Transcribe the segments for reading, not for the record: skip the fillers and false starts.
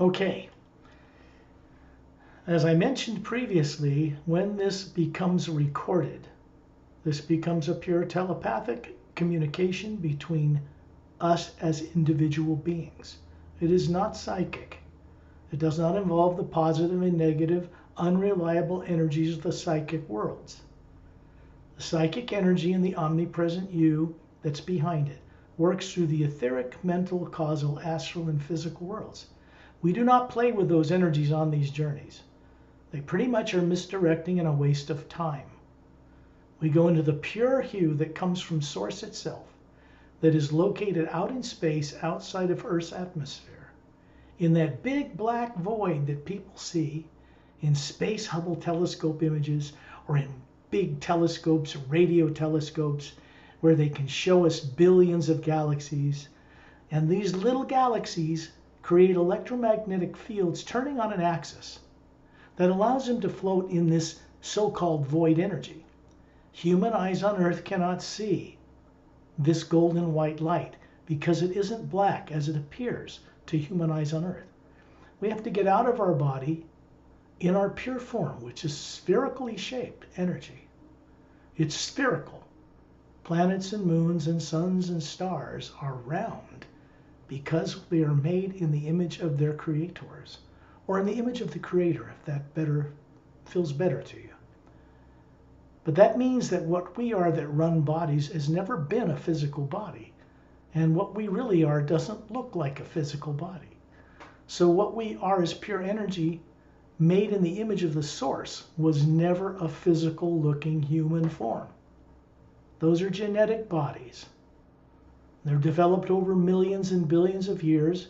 Okay. As I mentioned previously, when this becomes recorded, this becomes a pure telepathic communication between us as individual beings. It is not psychic. It does not involve the positive and negative, unreliable energies of the psychic worlds. The psychic energy in the omnipresent you that's behind it works through the etheric, mental, causal, astral, and physical worlds. We do not play with those energies on these journeys. They pretty much are misdirecting and a waste of time. We go into the pure hue that comes from Source itself, that is located out in space outside of Earth's atmosphere, in that big black void that people see in Space Hubble telescope images or in big telescopes, radio telescopes, where they can show us billions of galaxies. And these little galaxies create electromagnetic fields turning on an axis that allows them to float in this so-called void energy. Human eyes on Earth cannot see this golden white light because it isn't black as it appears to human eyes on Earth. We have to get out of our body in our pure form, which is spherically shaped energy. It's spherical. Planets and moons and suns and stars are round because they are made in the image of their creators, or in the image of the Creator, if that feels better to you. But that means that what we are that run bodies has never been a physical body. And what we really are doesn't look like a physical body. So what we are is pure energy made in the image of the Source was never a physical looking human form. Those are genetic bodies. They're developed over millions and billions of years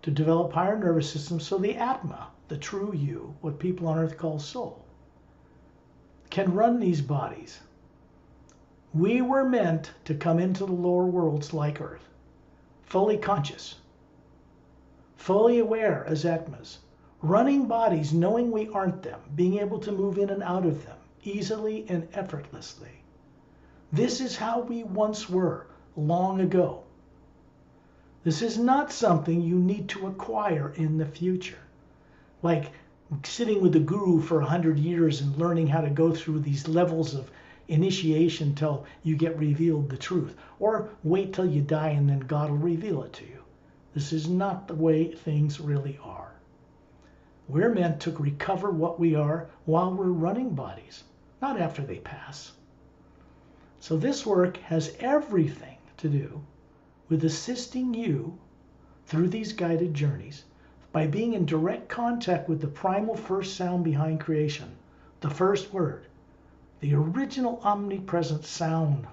to develop higher nervous systems. So the Atma, the true you, what people on Earth call soul, can run these bodies. We were meant to come into the lower worlds like Earth, fully conscious, fully aware as Atmas, running bodies knowing we aren't them, being able to move in and out of them easily and effortlessly. This is how we once were long ago. This is not something you need to acquire in the future, like sitting with the guru for 100 years and learning how to go through these levels of initiation till you get revealed the truth, or wait till you die and then God will reveal it to you. This is not the way things really are. We're meant to recover what we are while we're running bodies, not after they pass. So this work has everything to do with assisting you through these guided journeys by being in direct contact with the primal first sound behind creation, the first word, the original omnipresent sound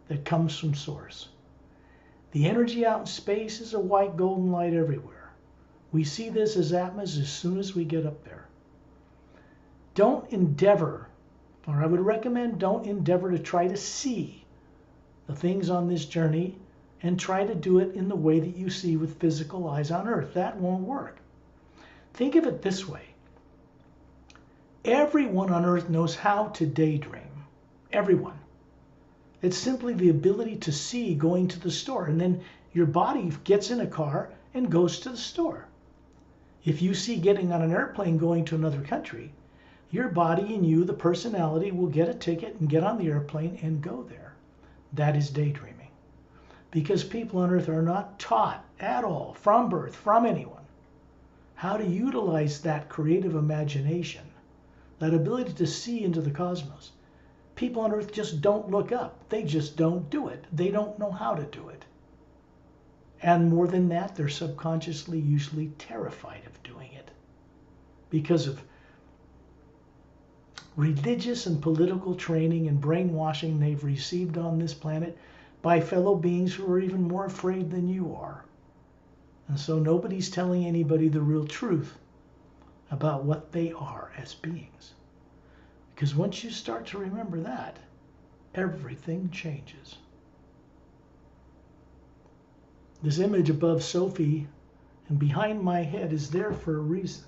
that comes from Source. The energy out in space is a white golden light everywhere. We see this as Atmas as soon as we get up there. Don't endeavor, or I would recommend don't endeavor to try to see the things on this journey and try to do it in the way that you see with physical eyes on Earth. That won't work. Think of it this way. Everyone on Earth knows how to daydream. Everyone. It's simply the ability to see going to the store, and then your body gets in a car and goes to the store. If you see getting on an airplane going to another country, your body and you, the personality, will get a ticket and get on the airplane and go there. That is daydreaming. Because people on Earth are not taught at all, from birth, from anyone, how to utilize that creative imagination, that ability to see into the cosmos. People on Earth just don't look up. They just don't do it. They don't know how to do it. And more than that, they're subconsciously usually terrified of doing it because of religious and political training and brainwashing they've received on this planet by fellow beings who are even more afraid than you are. And so nobody's telling anybody the real truth about what they are as beings. Because once you start to remember that, everything changes. This image above Sophie and behind my head is there for a reason.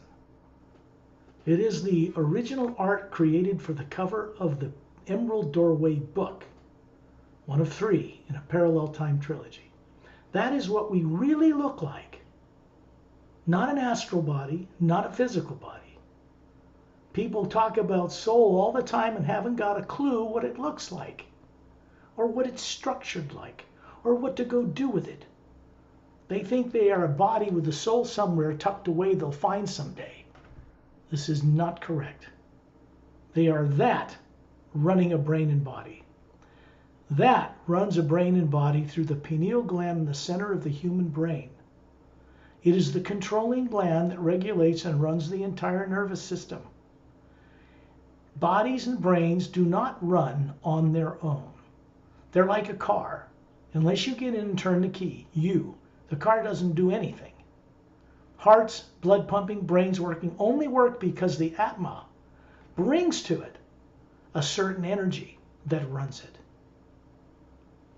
It is the original art created for the cover of the Emerald Doorway book, one of 3 in a parallel time trilogy. That is what we really look like Not an astral body, not a physical body. People talk about soul all the time and haven't got a clue what it looks like, or what it's structured like, or what to go do with it. They think they are a body with a soul somewhere tucked away they'll find someday. This is not correct. They are that running a brain and body. That runs a brain and body through the pineal gland in the center of the human brain. It is the controlling gland that regulates and runs the entire nervous system. Bodies and brains do not run on their own. They're like a car. Unless you get in and turn the key, the car doesn't do anything. Hearts, blood pumping, brains working only work because the Atma brings to it a certain energy that runs it.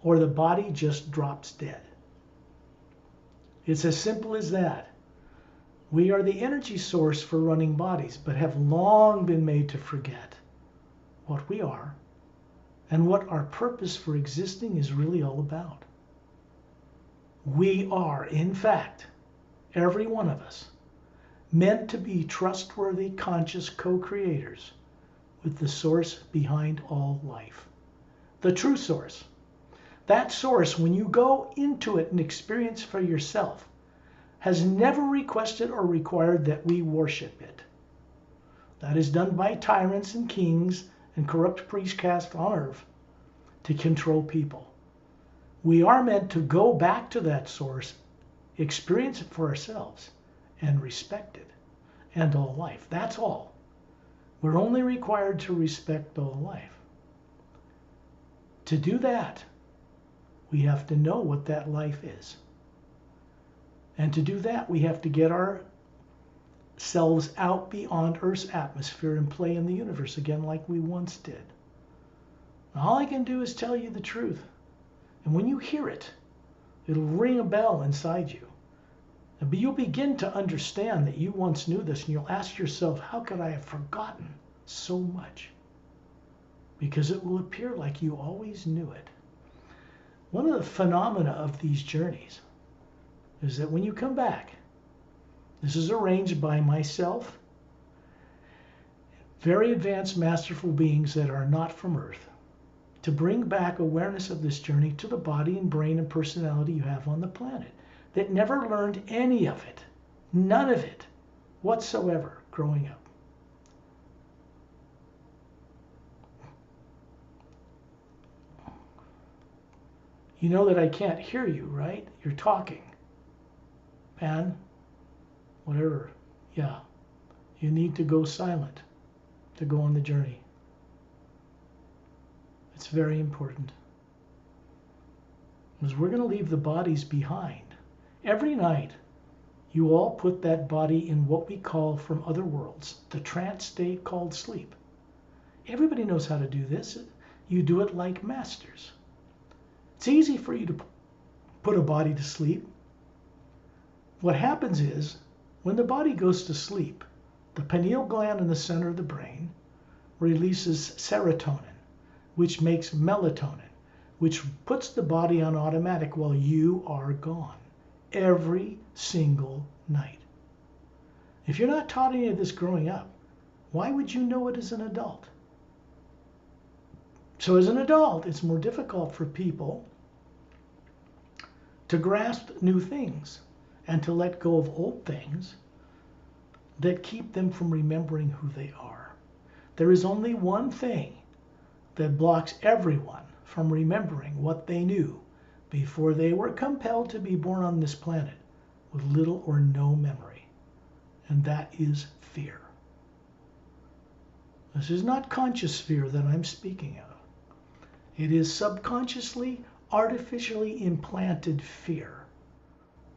Or the body just drops dead. It's as simple as that. We are the energy source for running bodies, but have long been made to forget what we are and what our purpose for existing is really all about. We are, in fact, every one of us, meant to be trustworthy, conscious co-creators with the source behind all life. The true source. That source, when you go into it and experience for yourself, has never requested or required that we worship it. That is done by tyrants and kings and corrupt priest caste on earth to control people. We are meant to go back to that source, experience it for ourselves, and respect it and all life. That's all. We're only required to respect all life. To do that, we have to know what that life is. And to do that, we have to get ourselves out beyond Earth's atmosphere and play in the universe again like we once did. All I can do is tell you the truth. And when you hear it, it'll ring a bell inside you. And you'll begin to understand that you once knew this, and you'll ask yourself, how could I have forgotten so much? Because it will appear like you always knew it. One of the phenomena of these journeys is that when you come back, this is arranged by myself, very advanced masterful beings that are not from Earth, to bring back awareness of this journey to the body and brain and personality you have on the planet that never learned any of it, none of it whatsoever growing up. You know that I can't hear you, right? You're talking. Pan, whatever, yeah. You need to go silent to go on the journey. It's very important. Because we're going to leave the bodies behind. Every night, you all put that body in what we call from other worlds, the trance state called sleep. Everybody knows how to do this. You do it like masters. It's easy for you to put a body to sleep. What happens is, when the body goes to sleep, the pineal gland in the center of the brain releases serotonin, which makes melatonin, which puts the body on automatic while you are gone, every single night. If you're not taught any of this growing up, why would you know it as an adult? So as an adult, it's more difficult for people to grasp new things and to let go of old things that keep them from remembering who they are. There is only one thing that blocks everyone from remembering what they knew before they were compelled to be born on this planet with little or no memory, and that is fear. This is not conscious fear that I'm speaking of. It is subconsciously, artificially implanted fear.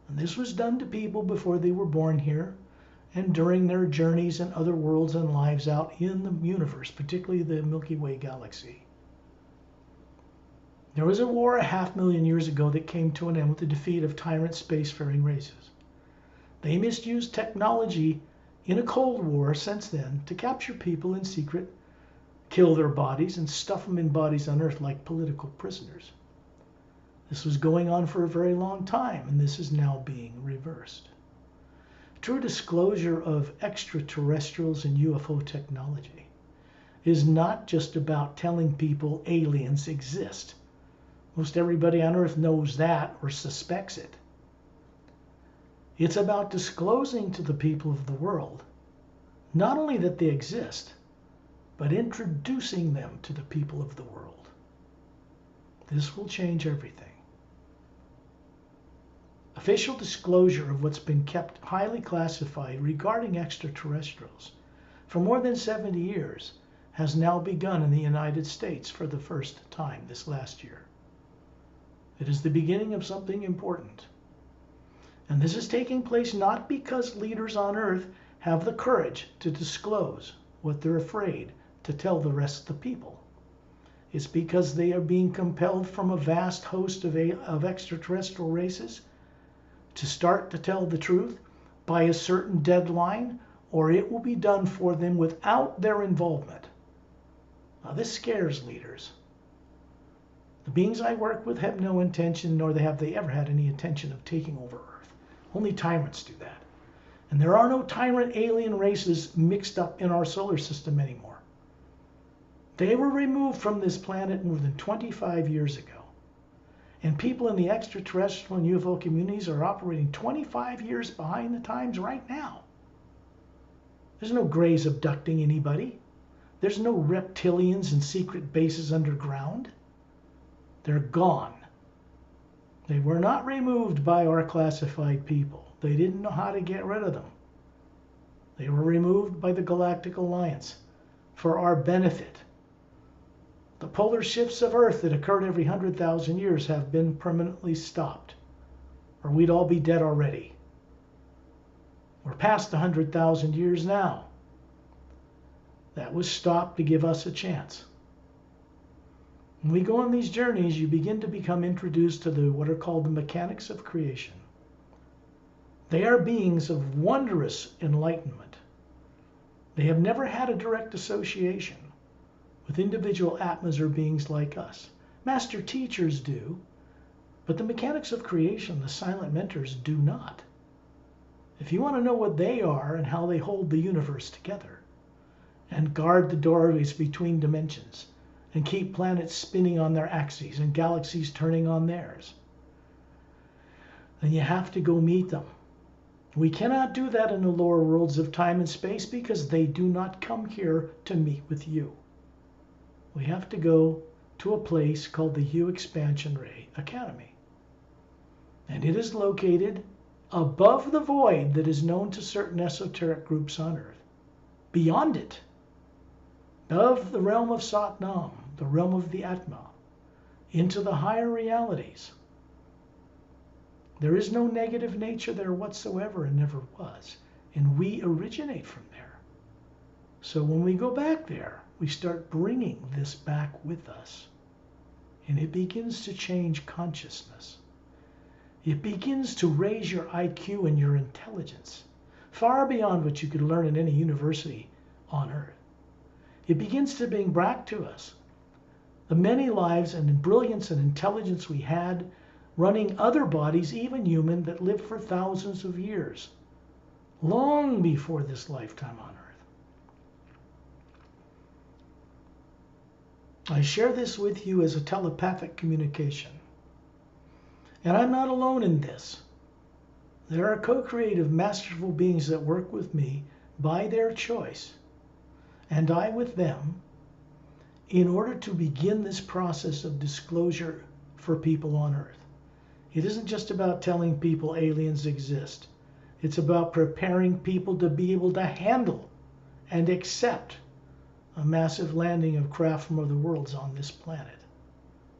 And this was done to people before they were born here and during their journeys in other worlds and lives out in the universe, particularly the Milky Way galaxy. There was a war 500,000 years ago that came to an end with the defeat of tyrant spacefaring races. They misused technology in a Cold War since then to capture people in secret, kill their bodies, and stuff them in bodies on Earth like political prisoners. This was going on for a very long time, and this is now being reversed. true disclosure of extraterrestrials and UFO technology is not just about telling people aliens exist. Most everybody on Earth knows that or suspects it. It's about disclosing to the people of the world not only that they exist, but introducing them to the people of the world. This will change everything. Official disclosure of what's been kept highly classified regarding extraterrestrials for more than 70 years has now begun in the United States for the first time this last year. It is the beginning of something important. And this is taking place not because leaders on Earth have the courage to disclose what they're afraid to tell the rest of the people. It's because they are being compelled from a vast host of extraterrestrial races to start to tell the truth by a certain deadline, or it will be done for them without their involvement. Now, this scares leaders. The beings I work with have no intention, nor have they ever had any intention of taking over Earth. Only tyrants do that. And there are no tyrant alien races mixed up in our solar system anymore. They were removed from this planet more than 25 years ago. And people in the extraterrestrial and UFO communities are operating 25 years behind the times right now. There's no Greys abducting anybody. There's no reptilians and secret bases underground. They're gone. They were not removed by our classified people. They didn't know how to get rid of them. They were removed by the Galactic Alliance for our benefit. The polar shifts of Earth that occurred every 100,000 years have been permanently stopped, or we'd all be dead already. We're past 100,000 years now. That was stopped to give us a chance. When we go on these journeys, you begin to become introduced to what are called the mechanics of creation. They are beings of wondrous enlightenment. They have never had a direct association with individual Atmas or beings like us. Master teachers do, but the mechanics of creation, the silent mentors, do not. If you want to know what they are and how they hold the universe together and guard the doorways between dimensions and keep planets spinning on their axes and galaxies turning on theirs, then you have to go meet them. We cannot do that in the lower worlds of time and space because they do not come here to meet with you. We have to go to a place called the Hue Expansion Ray Academy. And it is located above the void that is known to certain esoteric groups on Earth. Beyond it, above the realm of Satnam, the realm of the Atma, into the higher realities. There is no negative nature there whatsoever and never was. And we originate from there. So when we go back there, we start bringing this back with us. And it begins to change consciousness. It begins to raise your IQ and your intelligence, far beyond what you could learn in any university on Earth. It begins to bring back to us the many lives and brilliance and intelligence we had running other bodies, even human, that lived for thousands of years, long before this lifetime on Earth. I share this with you as a telepathic communication. And I'm not alone in this. There are co-creative, masterful beings that work with me by their choice, and I with them, in order to begin this process of disclosure for people on Earth. It isn't just about telling people aliens exist. It's about preparing people to be able to handle and accept a massive landing of craft from other worlds on this planet.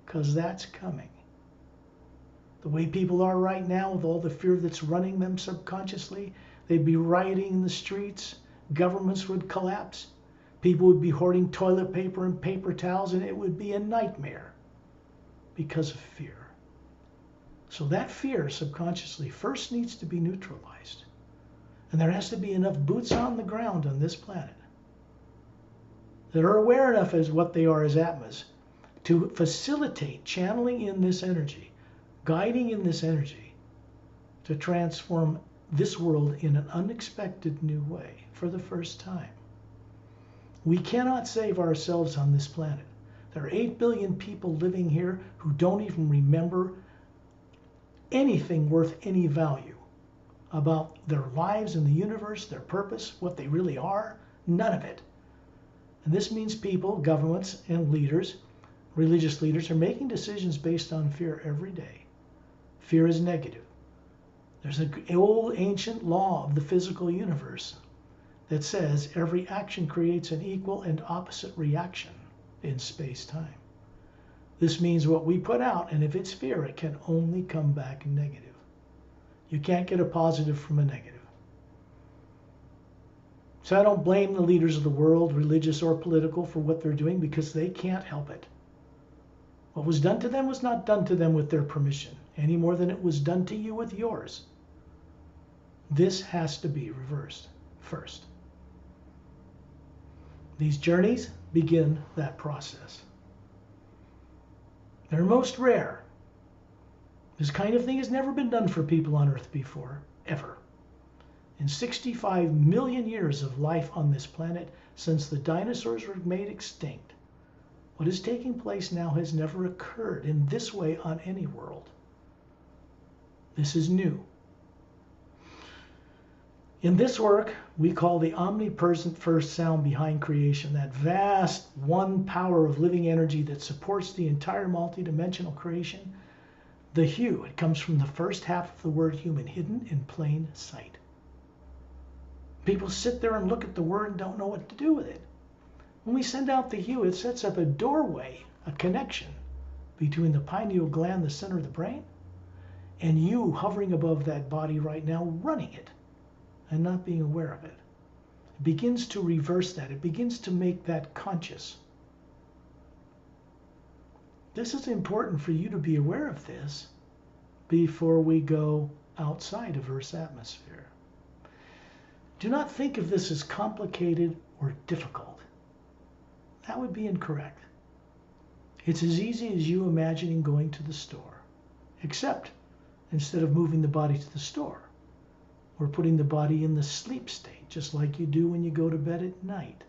Because that's coming. The way people are right now, with all the fear that's running them subconsciously, they'd be rioting in the streets, governments would collapse, people would be hoarding toilet paper and paper towels, and it would be a nightmare because of fear. So that fear subconsciously first needs to be neutralized. And there has to be enough boots on the ground on this planet that are aware enough as what they are as Atmas to facilitate channeling in this energy, guiding in this energy to transform this world in an unexpected new way for the first time. We cannot save ourselves on this planet. There are 8 billion people living here who don't even remember anything worth any value about their lives in the universe, their purpose, what they really are. None of it. And this means people, governments, and leaders, religious leaders, are making decisions based on fear every day. Fear is negative. There's an old ancient law of the physical universe that says every action creates an equal and opposite reaction in space-time. This means what we put out, and if it's fear, it can only come back negative. You can't get a positive from a negative. So I don't blame the leaders of the world, religious or political, for what they're doing because they can't help it. What was done to them was not done to them with their permission, any more than it was done to you with yours. This has to be reversed first. These journeys begin that process. They're most rare. This kind of thing has never been done for people on Earth before, ever. In 65 million years of life on this planet, since the dinosaurs were made extinct, what is taking place now has never occurred in this way on any world. This is new. In this work, we call the omnipresent first sound behind creation, that vast one power of living energy that supports the entire multidimensional creation, the hue. It comes from the first half of the word human, hidden in plain sight. People sit there and look at the word and don't know what to do with it. When we send out the hue, it sets up a doorway, a connection between the pineal gland, the center of the brain, and you hovering above that body right now, running it and not being aware of it. It begins to reverse that. It begins to make that conscious. This is important for you to be aware of this before we go outside of Earth's atmosphere. Do not think of this as complicated or difficult. That would be incorrect. It's as easy as you imagining going to the store, except instead of moving the body to the store, we're putting the body in the sleep state, just like you do when you go to bed at night.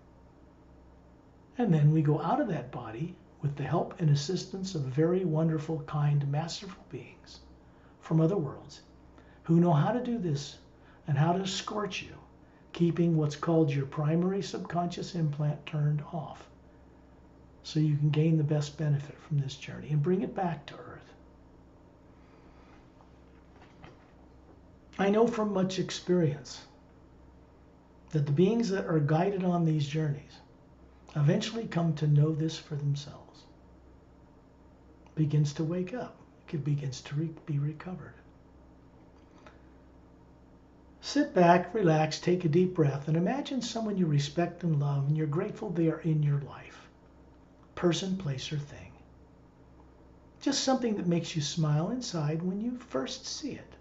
And then we go out of that body with the help and assistance of very wonderful, kind, masterful beings from other worlds who know how to do this and how to escort you, keeping what's called your primary subconscious implant turned off so you can gain the best benefit from this journey and bring it back to Earth. I know from much experience that the beings that are guided on these journeys eventually come to know this for themselves. Begins to wake up. It begins to be recovered. Sit back, relax, take a deep breath, and imagine someone you respect and love and you're grateful they are in your life. Person, place, or thing. Just something that makes you smile inside when you first see it.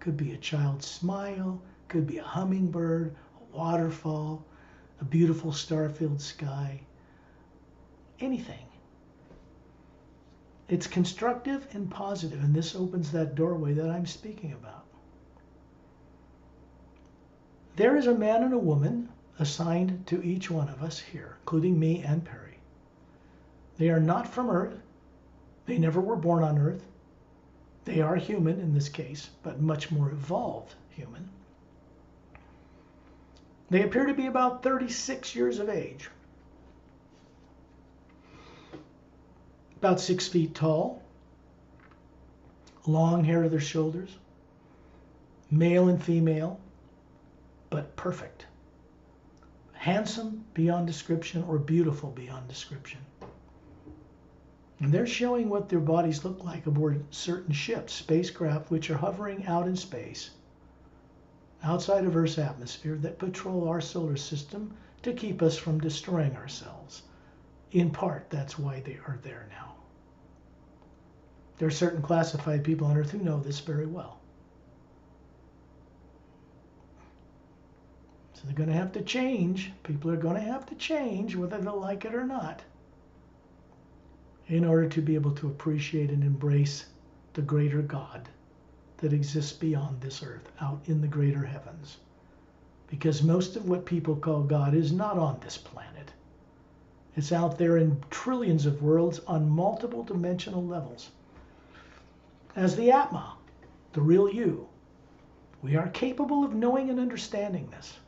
Could be a child's smile, could be a hummingbird, a waterfall, a beautiful star-filled sky, anything. It's constructive and positive, and this opens that doorway that I'm speaking about. There is a man and a woman assigned to each one of us here, including me and Pari. They are not from Earth. They never were born on Earth. They are human in this case, but much more evolved human. They appear to be about 36 years of age. About 6 feet tall. Long hair to their shoulders. Male and female, but perfect. Handsome beyond description or beautiful beyond description. And they're showing what their bodies look like aboard certain ships, spacecraft, which are hovering out in space, outside of Earth's atmosphere, that patrol our solar system to keep us from destroying ourselves. In part, that's why they are there now. There are certain classified people on Earth who know this very well. So they're going to have to change. People are going to have to change, whether they like it or not, in order to be able to appreciate and embrace the greater God that exists beyond this earth, out in the greater heavens. Because most of what people call God is not on this planet. It's out there in trillions of worlds on multiple dimensional levels. As the Atma, the real you, we are capable of knowing and understanding this.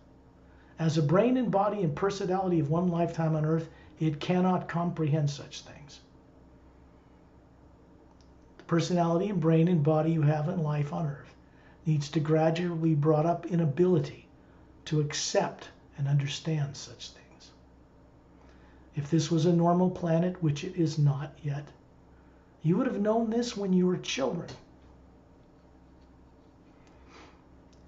As a brain and body and personality of one lifetime on earth, it cannot comprehend such things. The personality and brain and body you have in life on earth needs to gradually be brought up in ability to accept and understand such things. If this was a normal planet, which it is not yet, you would have known this when you were children.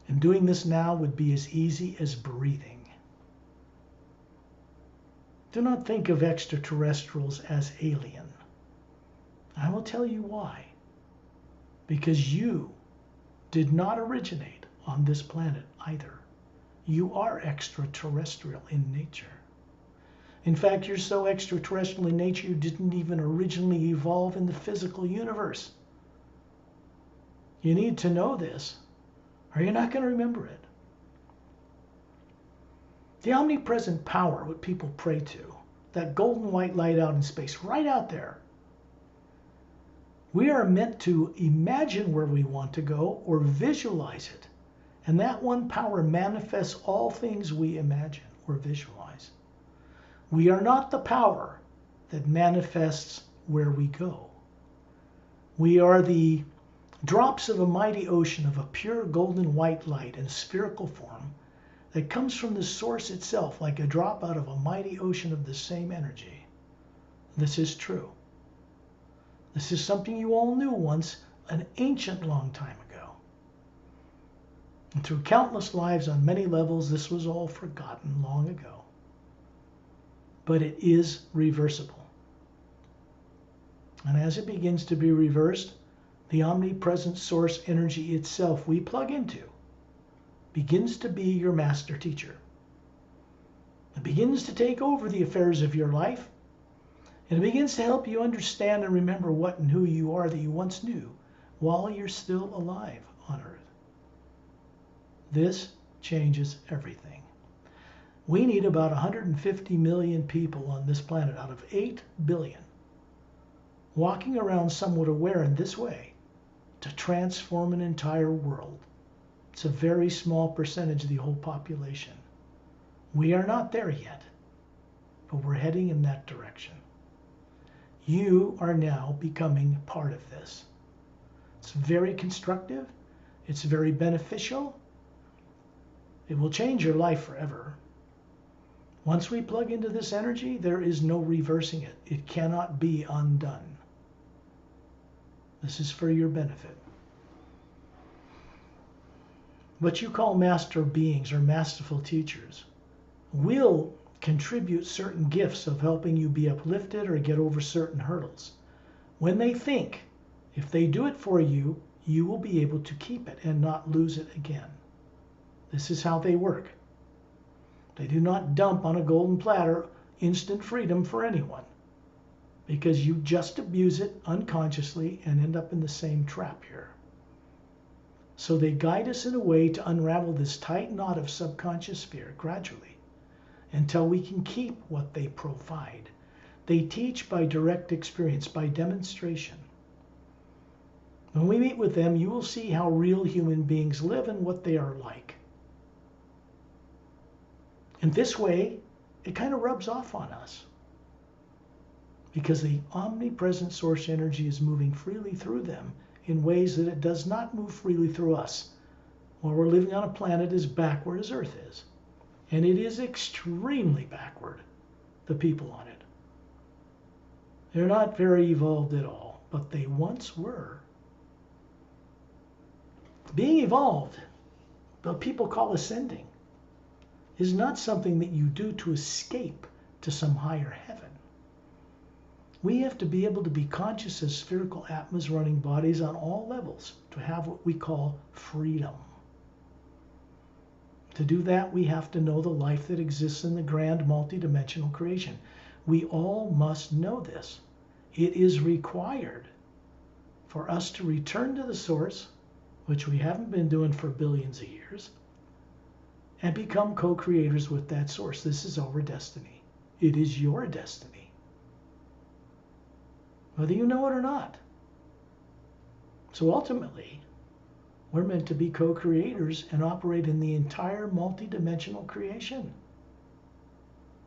And doing this now would be as easy as breathing. Do not think of extraterrestrials as alien. I will tell you why. Because you did not originate on this planet either. You are extraterrestrial in nature. In fact, you're so extraterrestrial in nature you didn't even originally evolve in the physical universe. You need to know this, or you're not going to remember it. The omnipresent power, what people pray to, that golden white light out in space, right out there. We are meant to imagine where we want to go or visualize it. And that one power manifests all things we imagine or visualize. We are not the power that manifests where we go. We are the drops of a mighty ocean of a pure golden white light in spherical form that comes from the source itself like a drop out of a mighty ocean of the same energy. This is true. This is something you all knew once, an ancient long time ago. And through countless lives on many levels, this was all forgotten long ago. But it is reversible. And as it begins to be reversed, the omnipresent source energy itself we plug into begins to be your master teacher. It begins to take over the affairs of your life, and it begins to help you understand and remember what and who you are that you once knew while you're still alive on earth. This changes everything. We need about 150 million people on this planet out of 8 billion walking around somewhat aware in this way to transform an entire world. It's a very small percentage of the whole population. We are not there yet, but we're heading in that direction. You are now becoming part of this. It's very constructive. It's very beneficial. It will change your life forever. Once we plug into this energy, there is no reversing it. It cannot be undone. This is for your benefit. What you call master beings or masterful teachers will contribute certain gifts of helping you be uplifted or get over certain hurdles. When they think, if they do it for you, you will be able to keep it and not lose it again. This is how they work. They do not dump on a golden platter instant freedom for anyone, because you just abuse it unconsciously and end up in the same trap here. So they guide us in a way to unravel this tight knot of subconscious fear gradually until we can keep what they provide. They teach by direct experience, by demonstration. When we meet with them, you will see how real human beings live and what they are like. In this way, it kind of rubs off on us because the omnipresent source energy is moving freely through them in ways that it does not move freely through us while we're living on a planet as backward as Earth is. And it is extremely backward, the people on it. They're not very evolved at all, but they once were. Being evolved, what people call ascending, is not something that you do to escape to some higher heaven. We have to be able to be conscious as spherical atmas running bodies on all levels to have what we call freedom. To do that, we have to know the life that exists in the grand multidimensional creation. We all must know this. It is required for us to return to the source which we haven't been doing for billions of years, and become co-creators with that source. This is our destiny. It is your destiny, whether you know it or not. So ultimately, we're meant to be co-creators and operate in the entire multidimensional creation.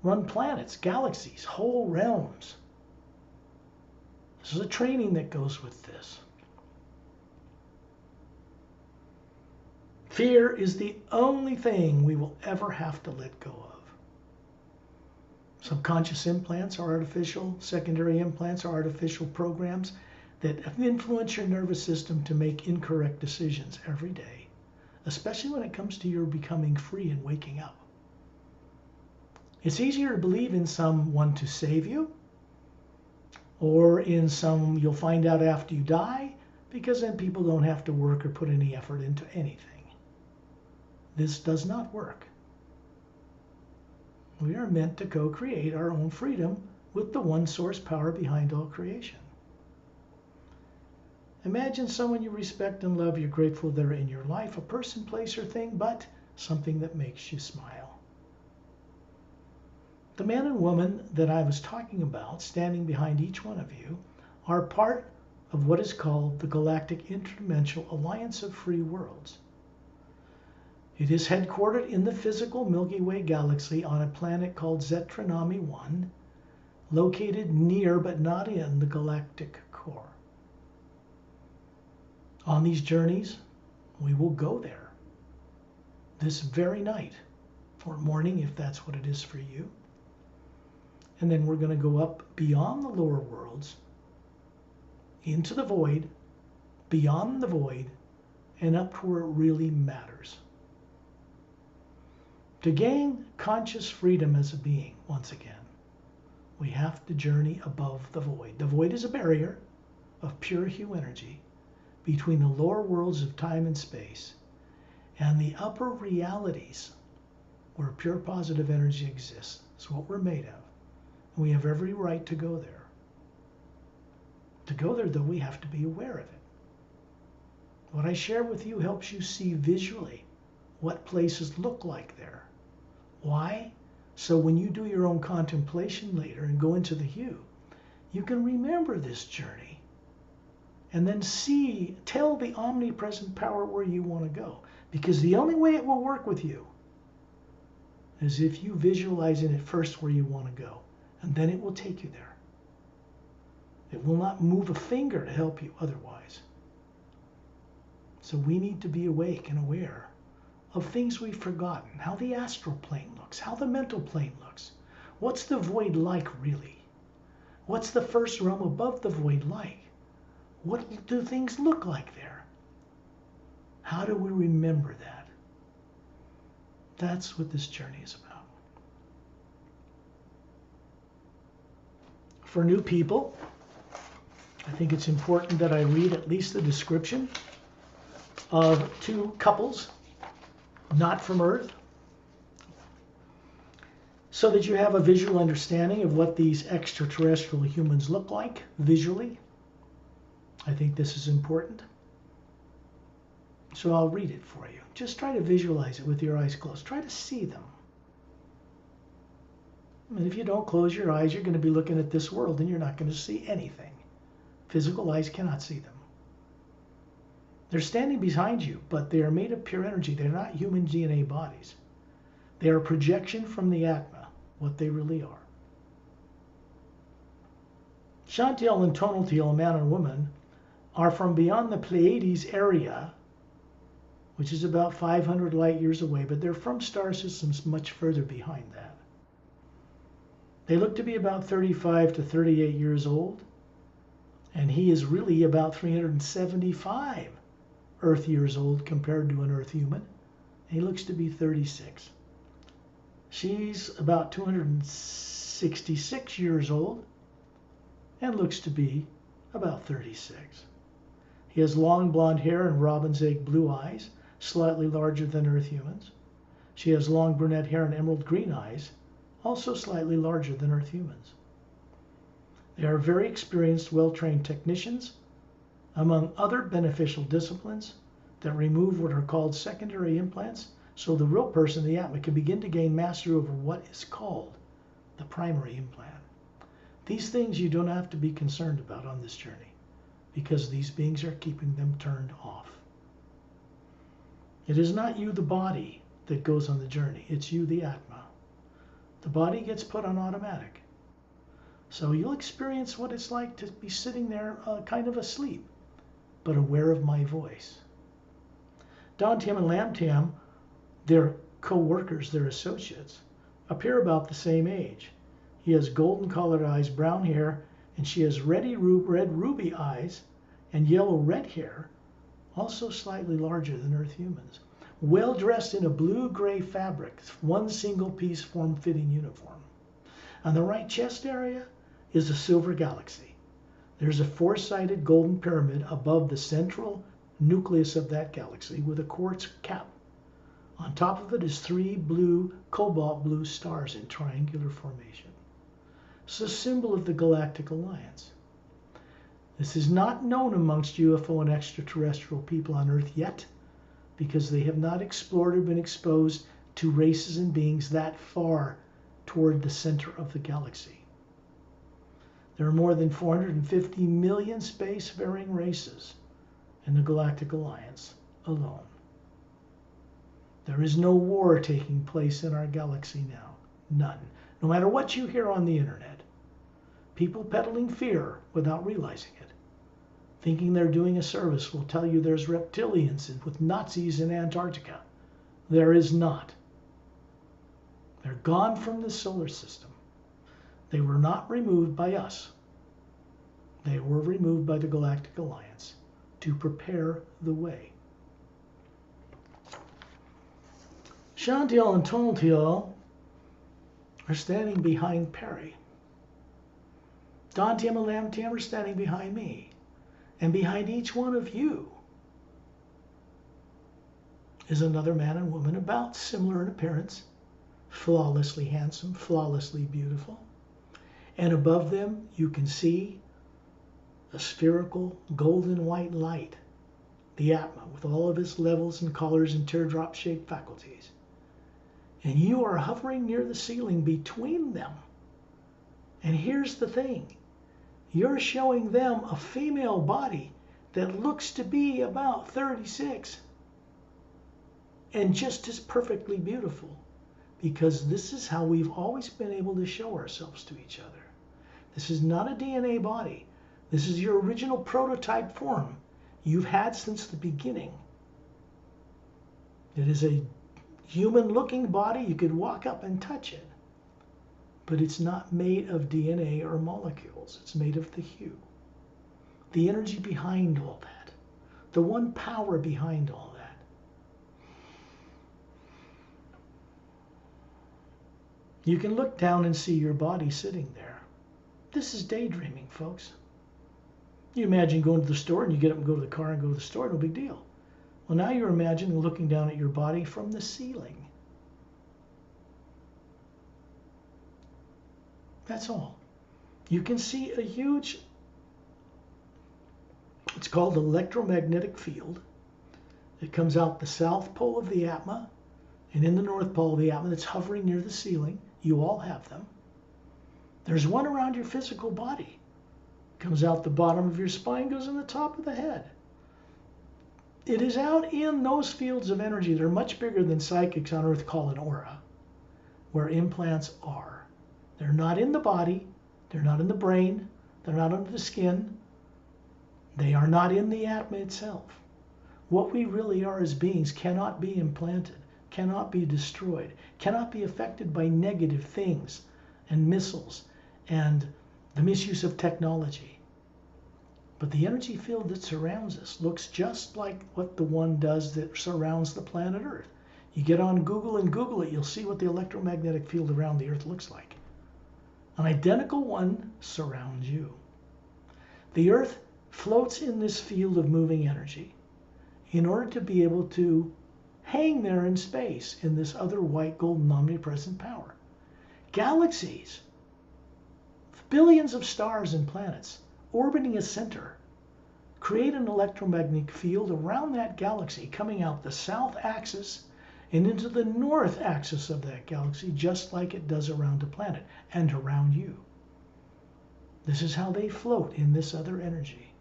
Run planets, galaxies, whole realms. This is a training that goes with this. Fear is the only thing we will ever have to let go of. Subconscious implants are artificial, secondary implants are artificial programs that influence your nervous system to make incorrect decisions every day, especially when it comes to your becoming free and waking up. It's easier to believe in someone to save you, or in some you'll find out after you die, because then people don't have to work or put any effort into anything. This does not work. We are meant to co-create our own freedom with the one source power behind all creation. Imagine someone you respect and love, you're grateful they're in your life, a person, place, or thing, but something that makes you smile. The man and woman that I was talking about, standing behind each one of you, are part of what is called the Galactic Interdimensional Alliance of Free Worlds. It is headquartered in the physical Milky Way galaxy on a planet called Zetranami 1, located near but not in the galactic core. On these journeys, we will go there this very night, or morning if that's what it is for you. And then we're going to go up beyond the lower worlds, into the void, beyond the void, and up to where it really matters. To gain conscious freedom as a being, once again, we have to journey above the void. The void is a barrier of pure hue energy between the lower worlds of time and space and the upper realities where pure positive energy exists. It's what we're made of. And we have every right to go there. To go there, though, we have to be aware of it. What I share with you helps you see visually what places look like there. Why? So when you do your own contemplation later and go into the hue, you can remember this journey and then tell the omnipresent power where you want to go. Because the only way it will work with you is if you visualize in it first where you want to go, and then it will take you there. It will not move a finger to help you otherwise. So we need to be awake and aware of things we've forgotten, how the astral plane looks, how the mental plane looks. What's the void like really? What's the first realm above the void like? What do things look like there? How do we remember that? That's what this journey is about. For new people, I think it's important that I read at least the description of two couples, not from Earth, so that you have a visual understanding of what these extraterrestrial humans look like visually. I think this is important. So I'll read it for you. Just try to visualize it with your eyes closed. Try to see them. And if you don't close your eyes, you're going to be looking at this world and you're not going to see anything. Physical eyes cannot see them. They're standing behind you, but they are made of pure energy. They're not human DNA bodies. They are a projection from the Atma, what they really are. Chantiel and Tonaltiel, a man and woman, are from beyond the Pleiades area, which is about 500 light years away, but they're from star systems much further behind that. They look to be about 35 to 38 years old, and he is really about 375 Earth years old compared to an Earth human. He looks to be 36. She's about 266 years old and looks to be about 36. He has long blonde hair and robin's egg blue eyes, slightly larger than Earth humans. She has long brunette hair and emerald green eyes, also slightly larger than Earth humans. They are very experienced, well-trained technicians. Among other beneficial disciplines, that remove what are called secondary implants, so the real person, the Atma, can begin to gain mastery over what is called the primary implant. These things you don't have to be concerned about on this journey, because these beings are keeping them turned off. It is not you, the body, that goes on the journey. It's you, the Atma. The body gets put on automatic. So you'll experience what it's like to be sitting there kind of asleep, but aware of my voice. Don Tam and Lam Tam, their co-workers, their associates, appear about the same age. He has golden colored eyes, brown hair, and she has red ruby eyes and yellow red hair, also slightly larger than Earth humans. Well dressed in a blue-gray fabric, one single piece form-fitting uniform. On the right chest area is a silver galaxy. There's a four-sided golden pyramid above the central nucleus of that galaxy with a quartz cap. On top of it is three blue, cobalt blue stars in triangular formation. It's a symbol of the Galactic Alliance. This is not known amongst UFO and extraterrestrial people on Earth yet, because they have not explored or been exposed to races and beings that far toward the center of the galaxy. There are more than 450 million spacefaring races in the Galactic Alliance alone. There is no war taking place in our galaxy now. None. No matter what you hear on the internet. People peddling fear without realizing it, thinking they're doing a service, will tell you there's reptilians with Nazis in Antarctica. There is not. They're gone from the solar system. They were not removed by us. They were removed by the Galactic Alliance to prepare the way. Chantiel and Tontiel are standing behind Pari. Don Tim and Lam Tam are standing behind me. And behind each one of you is another man and woman about similar in appearance, flawlessly handsome, flawlessly beautiful. And above them you can see a spherical golden white light, the Atma, with all of its levels and colors and teardrop-shaped faculties. And you are hovering near the ceiling between them. And here's the thing. You're showing them a female body that looks to be about 36 and just as perfectly beautiful, because this is how we've always been able to show ourselves to each other. This is not a DNA body. This is your original prototype form you've had since the beginning. It is a human-looking body. You could walk up and touch it. But it's not made of DNA or molecules. It's made of the hue. The energy behind all that. The one power behind all that. You can look down and see your body sitting there. This is daydreaming, folks. You imagine going to the store and you get up and go to the car and go to the store, no big deal. Well, now you're imagining looking down at your body from the ceiling. That's all. You can see a huge, it's called electromagnetic field. It comes out the south pole of the Atma and in the north pole of the Atma that's hovering near the ceiling. You all have them. There's one around your physical body. Comes out the bottom of your spine, goes in the top of the head. It is out in those fields of energy that are much bigger than psychics on Earth call an aura, where implants are. They're not in the body. They're not in the brain. They're not under the skin. They are not in the Atma itself. What we really are as beings cannot be implanted, cannot be destroyed, cannot be affected by negative things and missiles and the misuse of technology. But the energy field that surrounds us looks just like what the one does that surrounds the planet Earth. You get on Google and Google it, you'll see what the electromagnetic field around the Earth looks like. An identical one surrounds you. The Earth floats in this field of moving energy in order to be able to hang there in space in this other white golden omnipresent power. Galaxies, billions of stars and planets orbiting a center create an electromagnetic field around that galaxy, coming out the south axis and into the north axis of that galaxy, just like it does around a planet and around you. This is how they float in this other energy.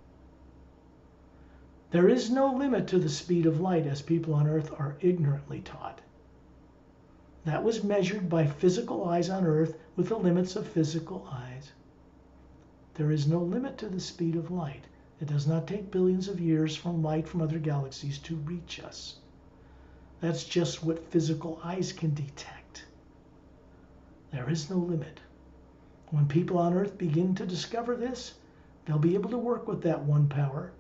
There is no limit to the speed of light, as people on Earth are ignorantly taught. That was measured by physical eyes on Earth with the limits of physical eyes. There is no limit to the speed of light. It does not take billions of years from light from other galaxies to reach us. That's just what physical eyes can detect. There is no limit. When people on Earth begin to discover this, they'll be able to work with that one power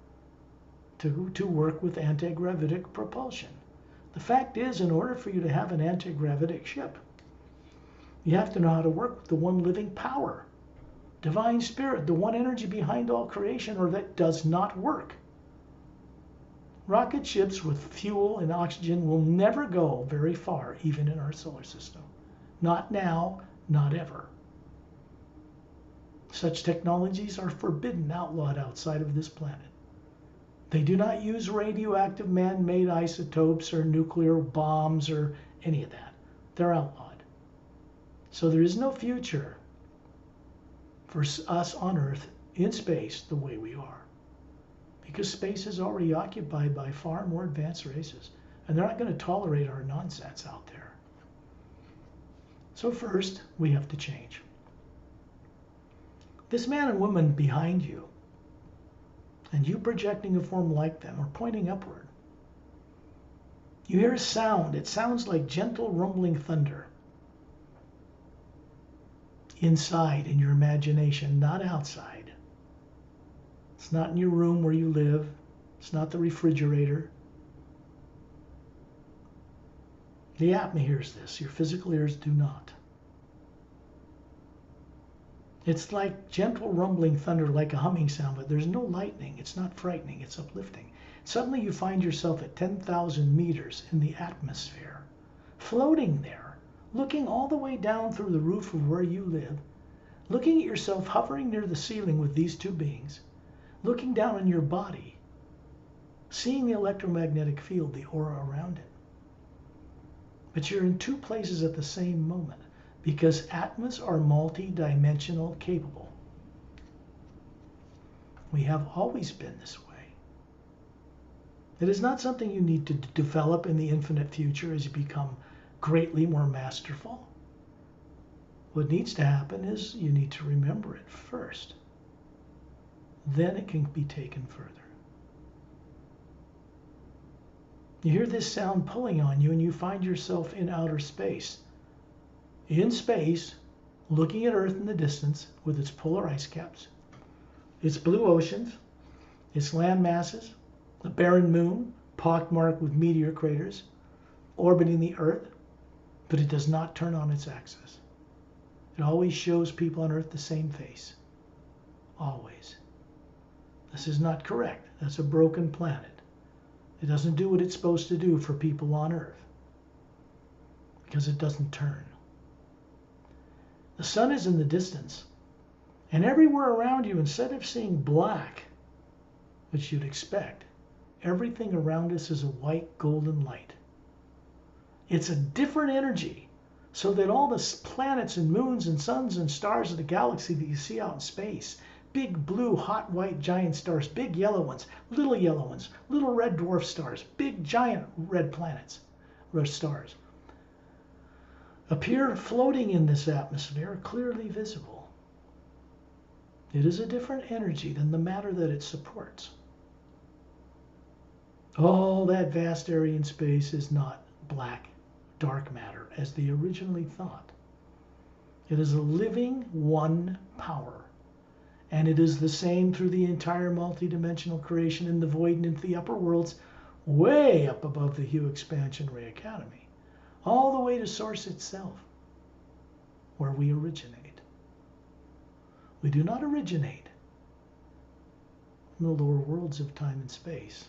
to work with anti-gravitic propulsion. The fact is, in order for you to have an anti-gravitic ship, you have to know how to work with the one living power, divine spirit, the one energy behind all creation, or that does not work. Rocket ships with fuel and oxygen will never go very far, even in our solar system. Not now, not ever. Such technologies are forbidden, outlawed outside of this planet. They do not use radioactive man-made isotopes or nuclear bombs or any of that. They're outlawed. So there is no future for us on Earth in space the way we are. Because space is already occupied by far more advanced races, and they're not going to tolerate our nonsense out there. So first, we have to change. This man and woman behind you, and you projecting a form like them, are pointing upward. You hear a sound. It sounds like gentle rumbling thunder. Inside, in your imagination, not outside. It's not in your room where you live. It's not the refrigerator. The atma hears this. Your physical ears do not. It's like gentle rumbling thunder, like a humming sound, but there's no lightning. It's not frightening. It's uplifting. Suddenly you find yourself at 10,000 meters in the atmosphere, floating there, looking all the way down through the roof of where you live, looking at yourself hovering near the ceiling with these two beings, looking down on your body, seeing the electromagnetic field, the aura around it. But you're in two places at the same moment, because atmas are multi-dimensional capable. We have always been this way. It is not something you need to develop in the infinite future as you become greatly more masterful. What needs to happen is you need to remember it first. Then it can be taken further. You hear this sound pulling on you and you find yourself in outer space. In space, looking at Earth in the distance with its polar ice caps, its blue oceans, its land masses, the barren moon, pockmarked with meteor craters, orbiting the Earth, but it does not turn on its axis. It always shows people on Earth the same face. Always. This is not correct. That's a broken planet. It doesn't do what it's supposed to do for people on Earth because it doesn't turn. The sun is in the distance, and everywhere around you, instead of seeing black, which you'd expect, everything around us is a white golden light. It's a different energy, so that all the planets and moons and suns and stars of the galaxy that you see out in space, big blue hot white giant stars, big yellow ones, little red dwarf stars, big giant red planets, red stars, appear floating in this atmosphere, clearly visible. It is a different energy than the matter that it supports. All that vast area in space is not black, dark matter, as they originally thought. It is a living one power, and it is the same through the entire multidimensional creation in the void and into the upper worlds, way up above the Hue Expansion Ray Academy, all the way to Source itself, where we originate. We do not originate in the lower worlds of time and space.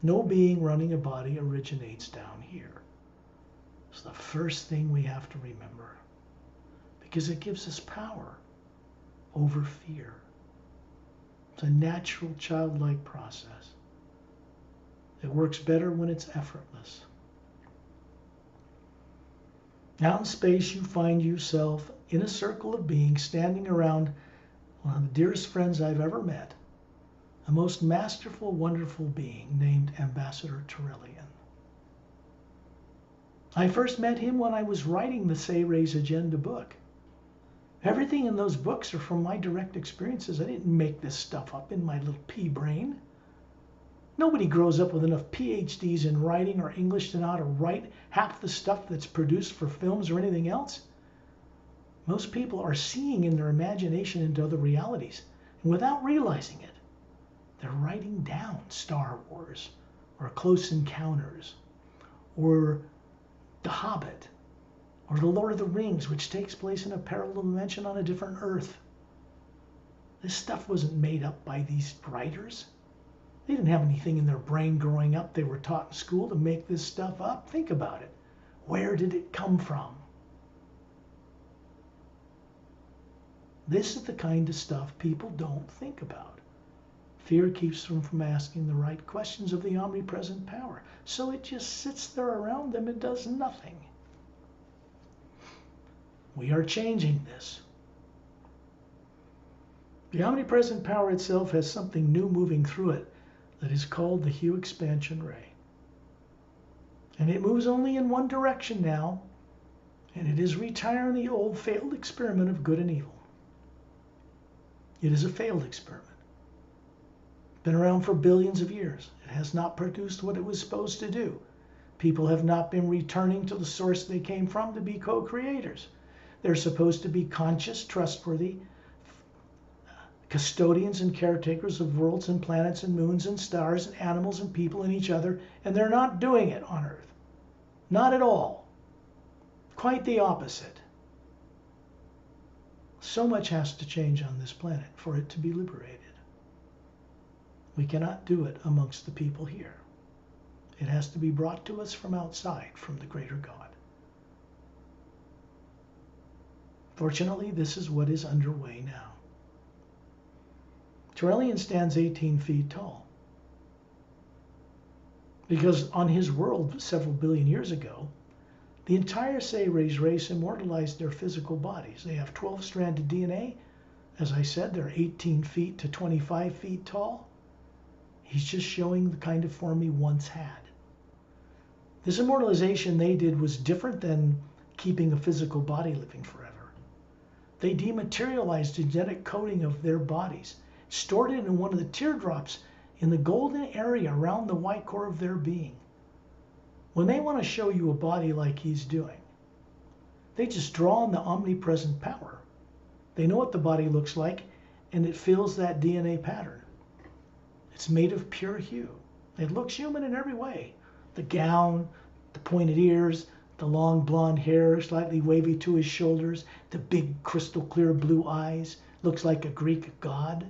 No being running a body originates down here. It's the first thing we have to remember, because it gives us power over fear. It's a natural, childlike process. It works better when it's effortless. Out in space, you find yourself in a circle of beings standing around one of the dearest friends I've ever met, a most masterful, wonderful being named Ambassador Turellian. I first met him when I was writing the Say Raise Agenda book. Everything in those books are from my direct experiences. I didn't make this stuff up in my little pea brain. Nobody grows up with enough PhDs in writing or English to know how to write half the stuff that's produced for films or anything else. Most people are seeing in their imagination into other realities, and without realizing it, they're writing down Star Wars or Close Encounters or The Hobbit or The Lord of the Rings, which takes place in a parallel dimension on a different Earth. This stuff wasn't made up by these writers. They didn't have anything in their brain growing up they were taught in school to make this stuff up. Think about it. Where did it come from? This is the kind of stuff people don't think about. Fear keeps them from asking the right questions of the omnipresent power. So it just sits there around them and does nothing. We are changing this. The omnipresent power itself has something new moving through it that is called the Hue expansion ray. And it moves only in one direction now, and it is retiring the old failed experiment of good and evil. It is a failed experiment. Been around for billions of years. It has not produced what it was supposed to do. People have not been returning to the source they came from to be co-creators. They're supposed to be conscious, trustworthy custodians and caretakers of worlds and planets and moons and stars and animals and people and each other, and they're not doing it on Earth. Not at all. Quite the opposite. So much has to change on this planet for it to be liberated. We cannot do it amongst the people here. It has to be brought to us from outside, from the greater God. Fortunately, this is what is underway now. Turellian stands 18 feet tall. Because on his world several billion years ago, the entire Say-Rays race immortalized their physical bodies. They have 12-stranded DNA. As I said, they're 18 feet to 25 feet tall. He's just showing the kind of form he once had. This immortalization they did was different than keeping a physical body living forever. They dematerialized the genetic coding of their bodies, stored it in one of the teardrops in the golden area around the white core of their being. When they want to show you a body like he's doing, they just draw on the omnipresent power. They know what the body looks like, and it fills that DNA pattern. It's made of pure hue. It looks human in every way. The gown, the pointed ears, the long blonde hair, slightly wavy to his shoulders, the big crystal clear blue eyes, looks like a Greek god.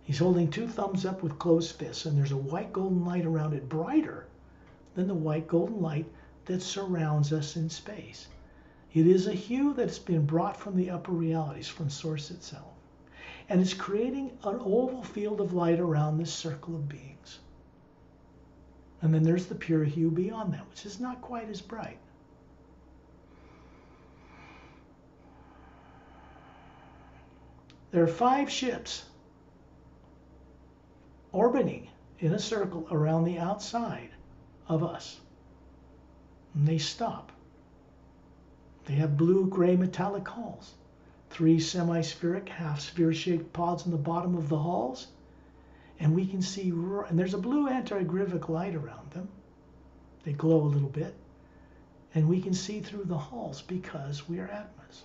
He's holding two thumbs up with closed fists, and there's a white golden light around it, brighter than the white golden light that surrounds us in space. It is a hue that's been brought from the upper realities, from Source itself. And it's creating an oval field of light around this circle of beings. And then there's the pure hue beyond that, which is not quite as bright. There are 5 ships orbiting in a circle around the outside of us. And they stop. They have blue-gray metallic hulls. 3 semi-spheric, half-sphere-shaped pods in the bottom of the hulls. And we can see, and there's a blue anti-gravitic light around them. They glow a little bit. And we can see through the hulls because we are Atmas.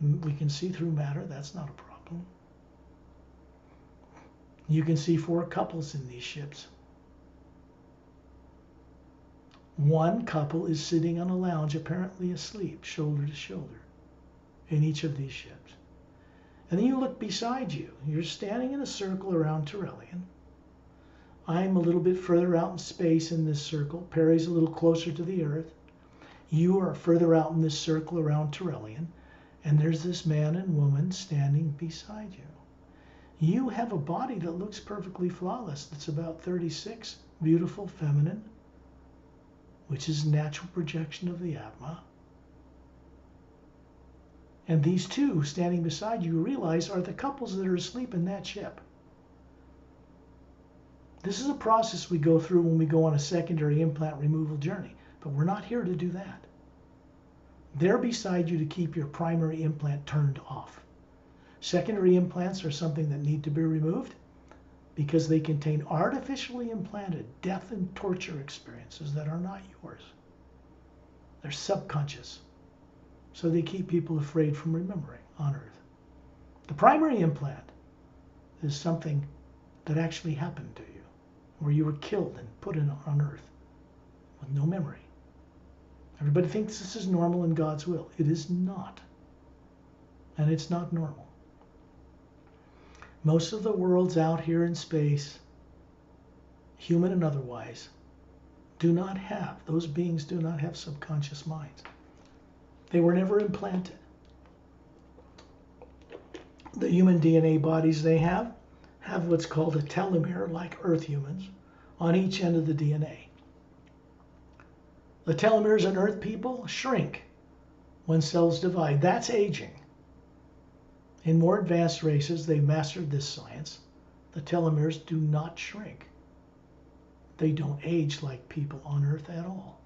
We can see through matter, that's not a problem. You can see 4 couples in these ships. One couple is sitting on a lounge, apparently asleep, shoulder to shoulder, in each of these ships. And then you look beside you. You're standing in a circle around Turellian. I'm a little bit further out in space in this circle. Pari's a little closer to the Earth. You are further out in this circle around Turellian. And there's this man and woman standing beside you. You have a body that looks perfectly flawless. That's about 36, beautiful, feminine, which is natural projection of the Atma. And these two standing beside you realize are the couples that are asleep in that ship. This is a process we go through when we go on a secondary implant removal journey, but we're not here to do that. They're beside you to keep your primary implant turned off. Secondary implants are something that need to be removed because they contain artificially implanted death and torture experiences that are not yours. They're subconscious. So they keep people afraid from remembering on Earth. The primary implant is something that actually happened to you, where you were killed and put on Earth with no memory. Everybody thinks this is normal in God's will. It is not. And it's not normal. Most of the worlds out here in space, human and otherwise, those beings do not have subconscious minds. They were never implanted. The human DNA bodies they have what's called a telomere, like Earth humans, on each end of the DNA. The telomeres in Earth people shrink when cells divide. That's aging. In more advanced races, they've mastered this science. The telomeres do not shrink. They don't age like people on Earth at all.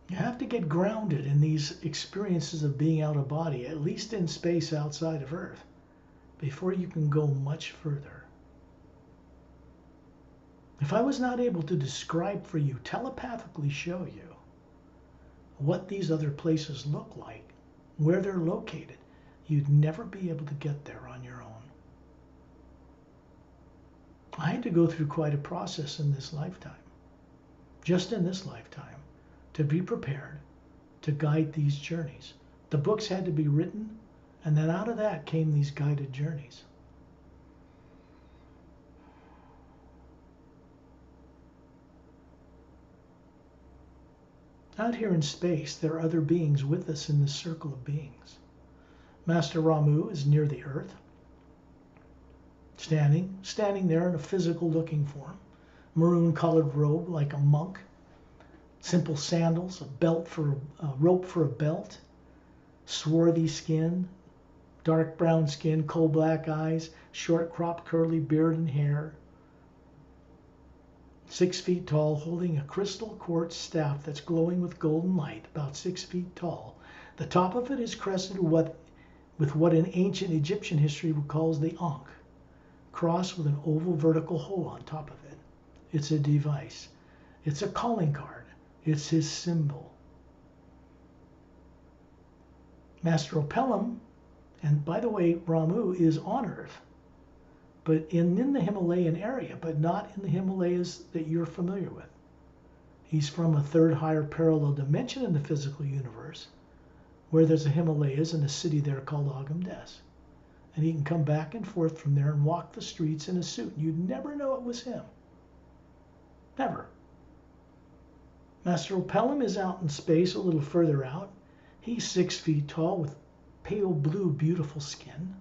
You have to get grounded in these experiences of being out of body, at least in space outside of Earth, before you can go much further. If I was not able to describe for you, telepathically show you what these other places look like, where they're located, you'd never be able to get there on your own. I had to go through quite a process in this lifetime, just in this lifetime, to be prepared to guide these journeys. The books had to be written, and then out of that came these guided journeys. Out here in space, there are other beings with us in this circle of beings. Master Ramu is near the Earth, standing there in a physical looking form, maroon colored robe like a monk, simple sandals, a rope for a belt, swarthy skin, dark brown skin, coal black eyes, short cropped curly beard and hair, 6 feet tall, holding a crystal quartz staff that's glowing with golden light, about 6 feet tall. The top of it is crested with what in ancient Egyptian history calls the Ankh, cross with an oval vertical hole on top of it. It's a device. It's a calling card. It's his symbol. Master Opelum, and by the way, Ramu is on Earth, but in the Himalayan area, but not in the Himalayas that you're familiar with. He's from a third higher parallel dimension in the physical universe, where there's a Himalayas and a city there called Agamdes. And he can come back and forth from there and walk the streets in a suit. You'd never know it was him. Never. Master Opelum is out in space a little further out. He's 6 feet tall with pale blue, beautiful skin,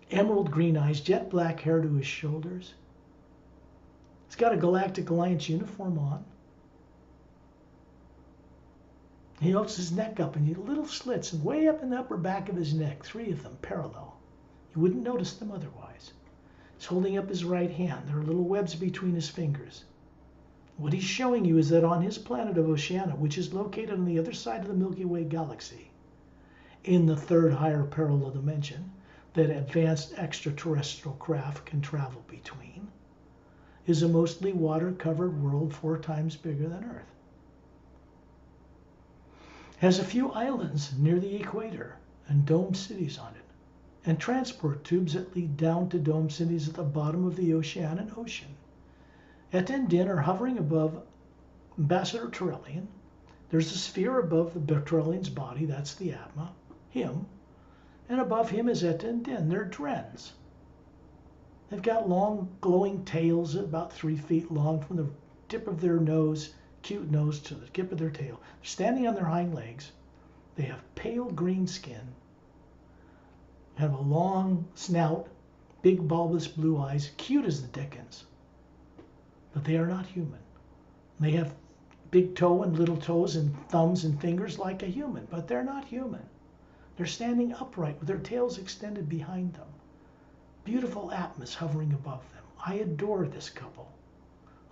emerald green eyes, jet black hair to his shoulders. He's got a Galactic Alliance uniform on. He opens his neck up and little slits, and way up in the upper back of his neck, 3 of them parallel. You wouldn't notice them otherwise. He's holding up his right hand. There are little webs between his fingers. What he's showing you is that on his planet of Oceania, which is located on the other side of the Milky Way galaxy, in the third higher parallel dimension that advanced extraterrestrial craft can travel between, is a mostly water-covered world 4 times bigger than Earth. Has a few islands near the equator and domed cities on it, and transport tubes that lead down to domed cities at the bottom of the Oceanian Ocean. Et and Din are hovering above Ambassador Turellian. There's a sphere above the Turellian's body, that's the Atma, him, and above him is Et and Din. They're Drens. They've got long glowing tails about 3 feet long from the tip of their nose cute nose to the tip of their tail. They're standing on their hind legs. They have pale green skin, have a long snout, big bulbous blue eyes, cute as the dickens. But they are not human. They have big toe and little toes and thumbs and fingers like a human, but they're not human. They're standing upright with their tails extended behind them. Beautiful Atmas hovering above them. I adore this couple.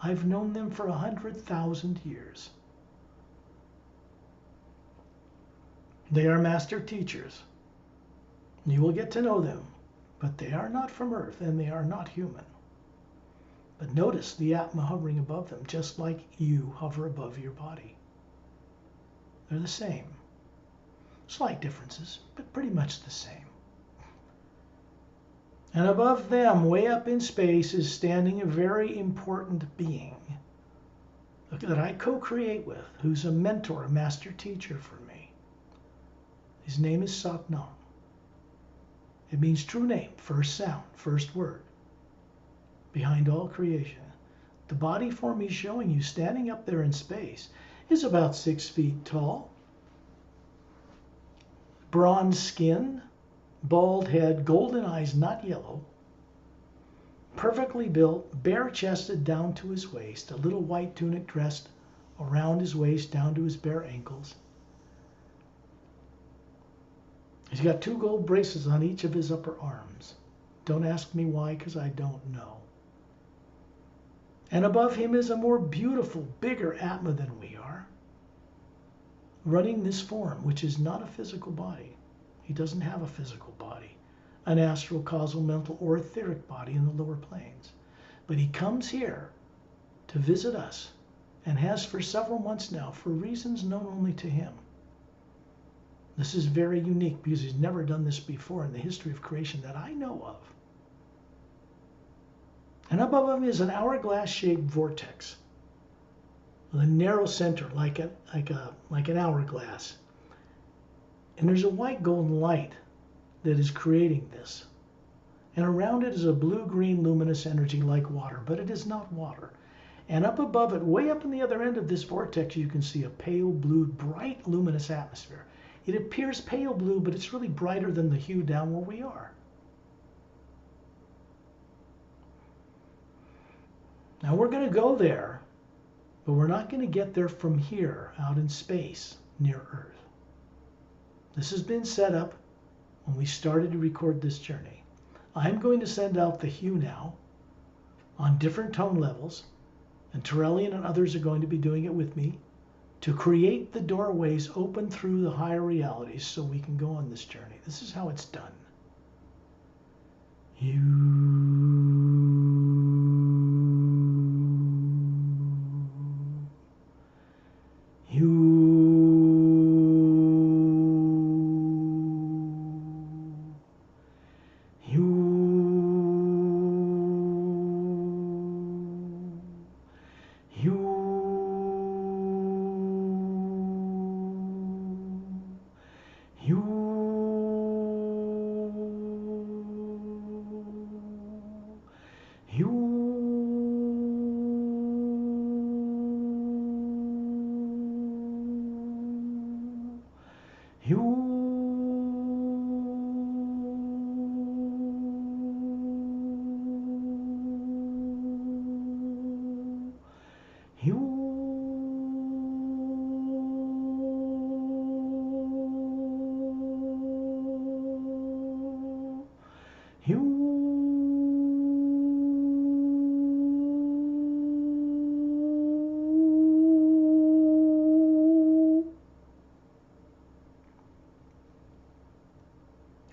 I've known them for 100,000 years. They are master teachers. You will get to know them, but they are not from Earth and they are not human. But notice the Atma hovering above them, just like you hover above your body. They're the same. Slight differences, but pretty much the same. And above them, way up in space, is standing a very important being that I co-create with, who's a mentor, a master teacher for me. His name is Satnam. It means true name, first sound, first word, behind all creation. The body form he's showing you standing up there in space is about 6 feet tall, bronze skin, bald head, golden eyes, not yellow, perfectly built, bare-chested down to his waist, a little white tunic dressed around his waist down to his bare ankles. He's got 2 gold bracelets on each of his upper arms. Don't ask me why, because I don't know. And above him is a more beautiful, bigger Atma than we are, running this form, which is not a physical body. He doesn't have a physical body, an astral, causal, mental, or etheric body in the lower planes. But he comes here to visit us, and has for several months now, for reasons known only to him. This is very unique because he's never done this before in the history of creation that I know of. And above him is an hourglass-shaped vortex with a narrow center like an hourglass. And there's a white golden light that is creating this. And around it is a blue-green luminous energy like water, but it is not water. And up above it, way up in the other end of this vortex, you can see a pale blue, bright, luminous atmosphere. It appears pale blue, but it's really brighter than the hue down where we are. Now we're going to go there, but we're not going to get there from here out in space near Earth. This has been set up when we started to record this journey. I'm going to send out the hue now on different tone levels, and Torellian and others are going to be doing it with me to create the doorways open through the higher realities so we can go on this journey. This is how it's done.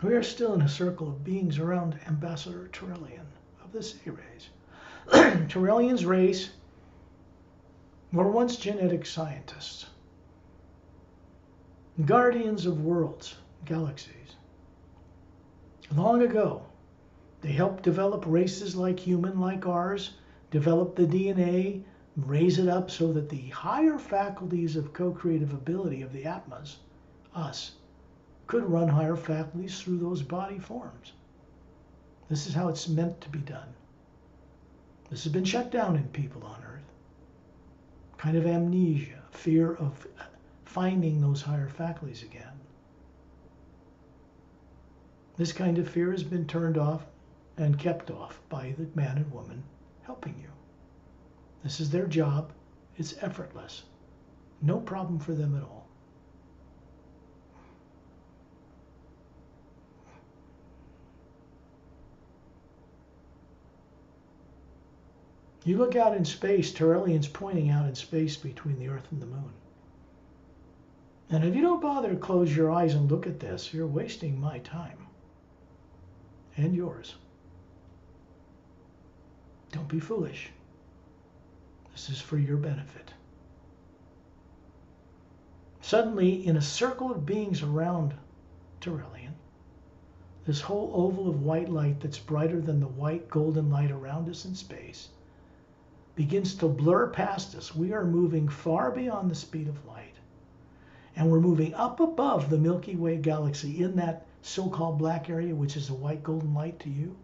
We are still in a circle of beings around Ambassador Torellian of the City Rays. Torellian's race were once genetic scientists, guardians of worlds, galaxies. Long ago, they helped develop races like human, like ours, develop the DNA, raise it up so that the higher faculties of co-creative ability of the Atmas, us, could run higher faculties through those body forms. This is how it's meant to be done. This has been shut down in people on Earth. kind of amnesia, fear of finding those higher faculties again. This kind of fear has been turned off and kept off by the man and woman helping you. This is their job. It's effortless. No problem for them at all. You look out in space, Tyrellian's pointing out in space between the Earth and the Moon. And if you don't bother to close your eyes and look at this, you're wasting my time. And yours. Don't be foolish. This is for your benefit. Suddenly, in a circle of beings around Tyrellian, this whole oval of white light that's brighter than the white golden light around us in space begins to blur past us. We are moving far beyond the speed of light. And we're moving up above the Milky Way galaxy in that so-called black area, which is a white golden light to you.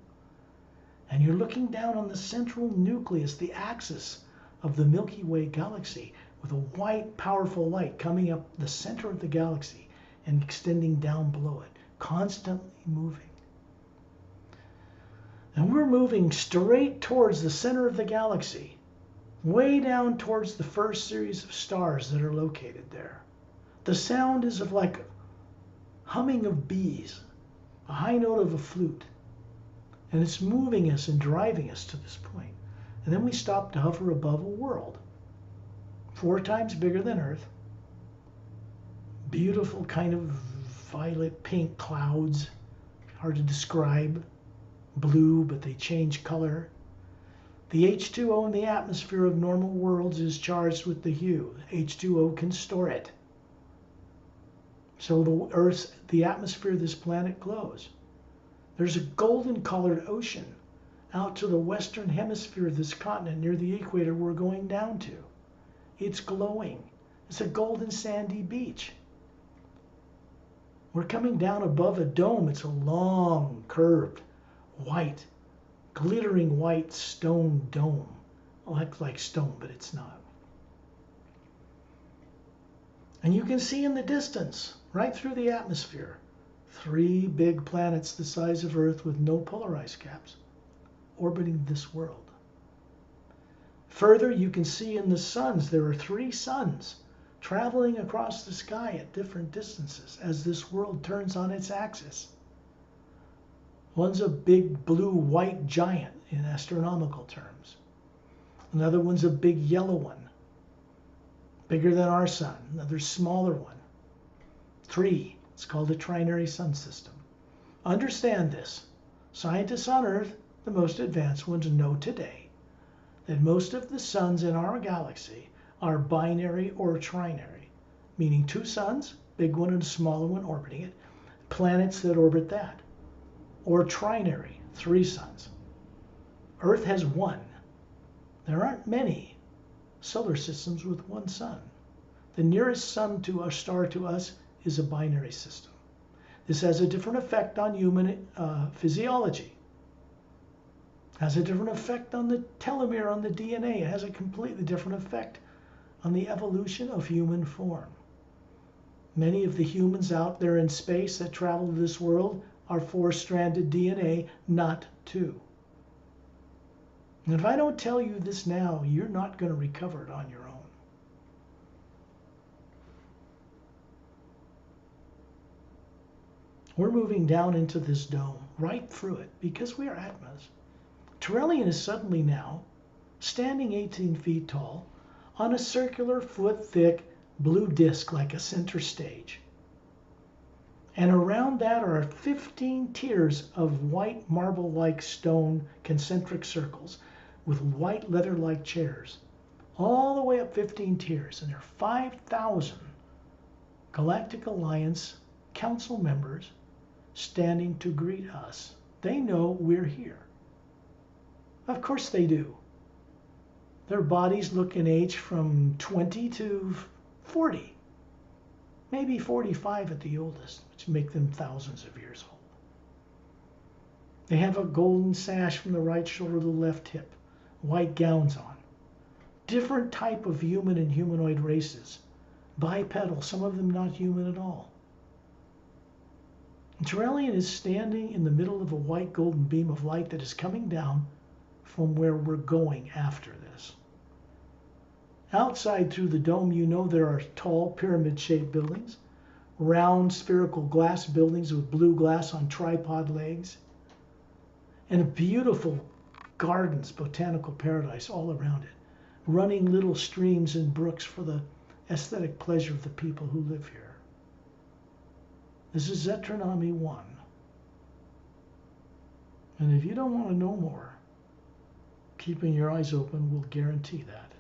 And you're looking down on the central nucleus, the axis of the Milky Way galaxy, with a white, powerful light coming up the center of the galaxy and extending down below it, constantly moving. And we're moving straight towards the center of the galaxy, way down towards the first series of stars that are located there. The sound is of like humming of bees, a high note of a flute. And it's moving us and driving us to this point. And then we stop to hover above a world 4 times bigger than Earth. Beautiful kind of violet pink clouds, hard to describe. Blue, but they change color. The H2O in the atmosphere of normal worlds is charged with the hue. H2O can store it. So the atmosphere of this planet glows. There's a golden colored ocean out to the western hemisphere of this continent near the equator we're going down to. It's glowing. It's a golden sandy beach. We're coming down above a dome. It's a long, curved, white, glittering white stone dome. Like stone, but it's not. And you can see in the distance, right through the atmosphere, 3 big planets the size of Earth with no polarized caps orbiting this world. Further, you can see in the suns, there are 3 suns traveling across the sky at different distances as this world turns on its axis. One's a big blue-white giant in astronomical terms. Another one's a big yellow one, bigger than our sun. Another smaller one. 3. It's called a trinary sun system. Understand this. Scientists on Earth, the most advanced ones, know today that most of the suns in our galaxy are binary or trinary, meaning 2 suns, big one and a smaller one orbiting it, planets that orbit that. Or trinary, 3 suns. Earth has 1. There aren't many solar systems with 1 sun. The nearest sun to a star to us is a binary system. This has a different effect on human physiology. Has a different effect on the telomere, on the DNA. It has a completely different effect on the evolution of human form. Many of the humans out there in space that travel to this world are 4-stranded DNA, not 2. And if I don't tell you this now, you're not going to recover it on your own. We're moving down into this dome, right through it, because we are Atmas. Tyrellian is suddenly now standing 18 feet tall on a circular, foot-thick blue disc like a center stage. And around that are 15 tiers of white marble-like stone concentric circles with white leather-like chairs, all the way up 15 tiers. And there are 5,000 Galactic Alliance Council members standing to greet us. They know we're here. Of course they do. Their bodies look in age from 20 to 40, maybe 45 at the oldest, which make them thousands of years old. They have a golden sash from the right shoulder to the left hip, white gowns on. different type of human and humanoid races. Bipedal, some of them not human at all. And Turellian is standing in the middle of a white golden beam of light that is coming down from where we're going after this. Outside through the dome, you know there are tall pyramid-shaped buildings, round spherical glass buildings with blue glass on tripod legs, and beautiful gardens, botanical paradise all around it, running little streams and brooks for the aesthetic pleasure of the people who live here. This is Zetronomy 1. And if you don't want to know more, keeping your eyes open will guarantee that.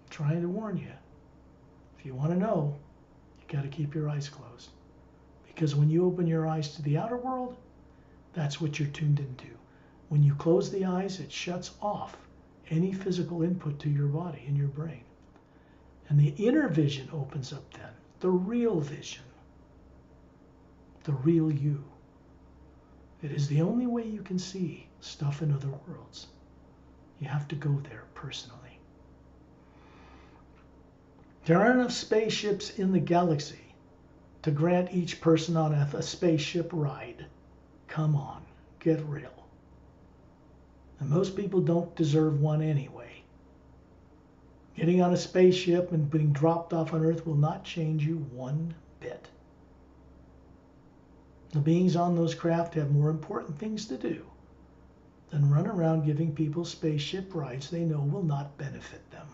I'm trying to warn you. If you want to know, you got to keep your eyes closed. Because when you open your eyes to the outer world, that's what you're tuned into. When you close the eyes, it shuts off any physical input to your body and your brain. And the inner vision opens up then, the real vision, the real you. It is the only way you can see stuff in other worlds. You have to go there personally. There aren't enough spaceships in the galaxy to grant each person on a spaceship ride. Come on, get real. And most people don't deserve one anyway. Getting on a spaceship and being dropped off on Earth will not change you one bit. The beings on those craft have more important things to do than run around giving people spaceship rides they know will not benefit them.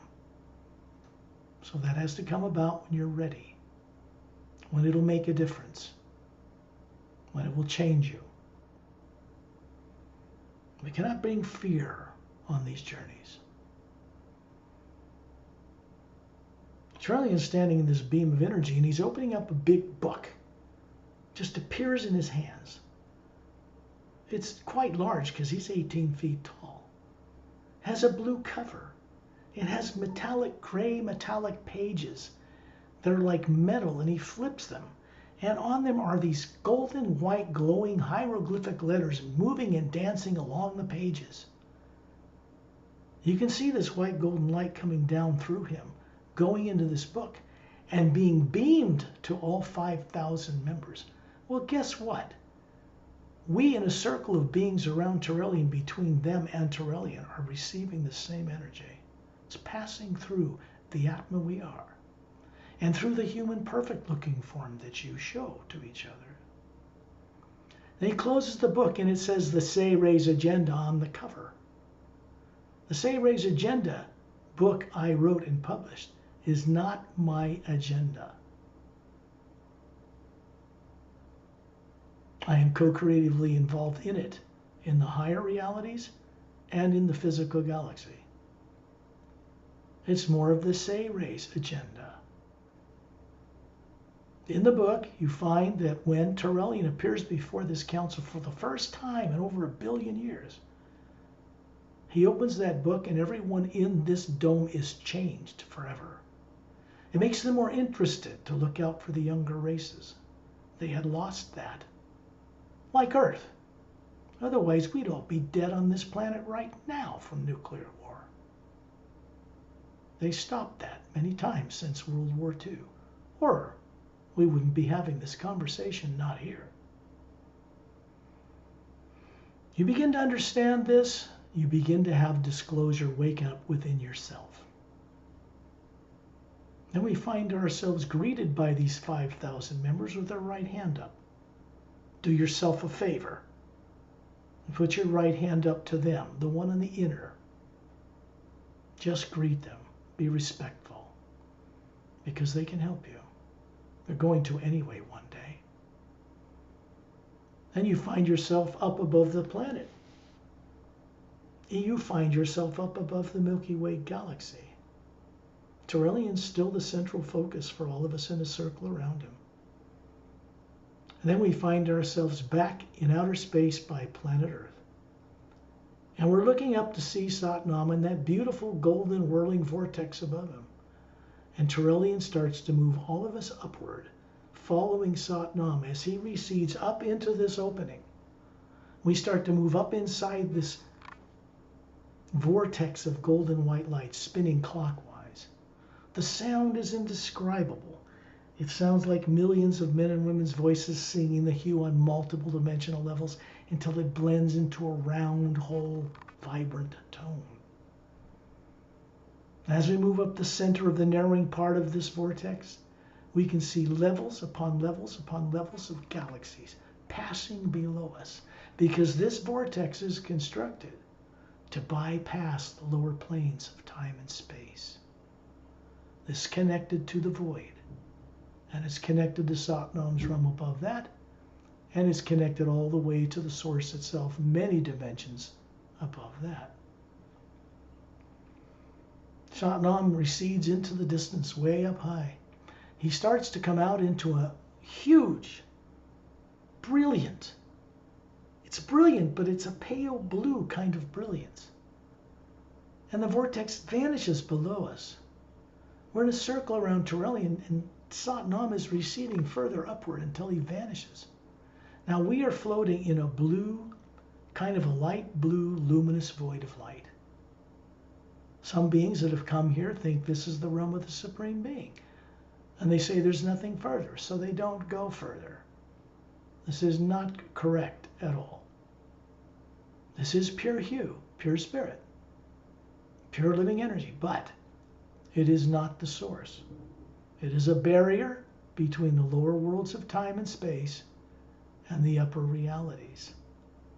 So that has to come about when you're ready, when it'll make a difference, when it will change you. We cannot bring fear on these journeys. Charlie is standing in this beam of energy and he's opening up a big book. Just appears in his hands. It's quite large because he's 18 feet tall. Has a blue cover. It has gray metallic pages that are like metal, and he flips them. And on them are these golden white glowing hieroglyphic letters moving and dancing along the pages. You can see this white golden light coming down through him, going into this book, and being beamed to all 5,000 members. Well, guess what? We in a circle of beings around Turellian, between them and Turellian, are receiving the same energy. It's passing through the Atma we are, and through the human perfect looking form that you show to each other. Then he closes the book and it says the Say-Ray's Agenda on the cover. The Say-Ray's Agenda book I wrote and published is not my agenda. I am co-creatively involved in it, in the higher realities and in the physical galaxy. It's more of the Say-Ray's agenda. In the book, you find that when Turellian appears before this council for the first time in over 1 billion years, he opens that book and everyone in this dome is changed forever. It makes them more interested to look out for the younger races. They had lost that. Like Earth. Otherwise, we'd all be dead on this planet right now from nuclear war. They stopped that many times since World War II. Or we wouldn't be having this conversation, not here. You begin to understand this, you begin to have disclosure wake up within yourself. Then we find ourselves greeted by these 5,000 members with their right hand up. Do yourself a favor. Put your right hand up to them, the one in the inner. Just greet them. Be respectful. Because they can help you. They're going to anyway one day. Then you find yourself up above the planet. You find yourself up above the Milky Way galaxy. Turellian's still the central focus for all of us in a circle around him. And then we find ourselves back in outer space by planet Earth. And we're looking up to see Satnam and that beautiful golden whirling vortex above him. And Turellian starts to move all of us upward, following Satnam as he recedes up into this opening. We start to move up inside this vortex of golden white light spinning clockwise. The sound is indescribable. It sounds like millions of men and women's voices singing the hue on multiple dimensional levels until it blends into a round, whole, vibrant tone. As we move up the center of the narrowing part of this vortex, we can see levels upon levels upon levels of galaxies passing below us, because this vortex is constructed to bypass the lower planes of time and space. This is connected to the void, and it's connected to Satnam's realm above that, and it's connected all the way to the source itself, many dimensions above that. Satnam recedes into the distance, way up high. He starts to come out into a huge, brilliant, it's brilliant, but it's a pale blue kind of brilliance. And the vortex vanishes below us. We're in a circle around Torellian, and Satnam is receding further upward until he vanishes. Now we are floating in a blue, kind of a light blue, luminous void of light. Some beings that have come here think this is the realm of the Supreme Being. And they say there's nothing further, so they don't go further. This is not correct at all. This is pure hue, pure spirit, pure living energy, but it is not the source. It is a barrier between the lower worlds of time and space and the upper realities.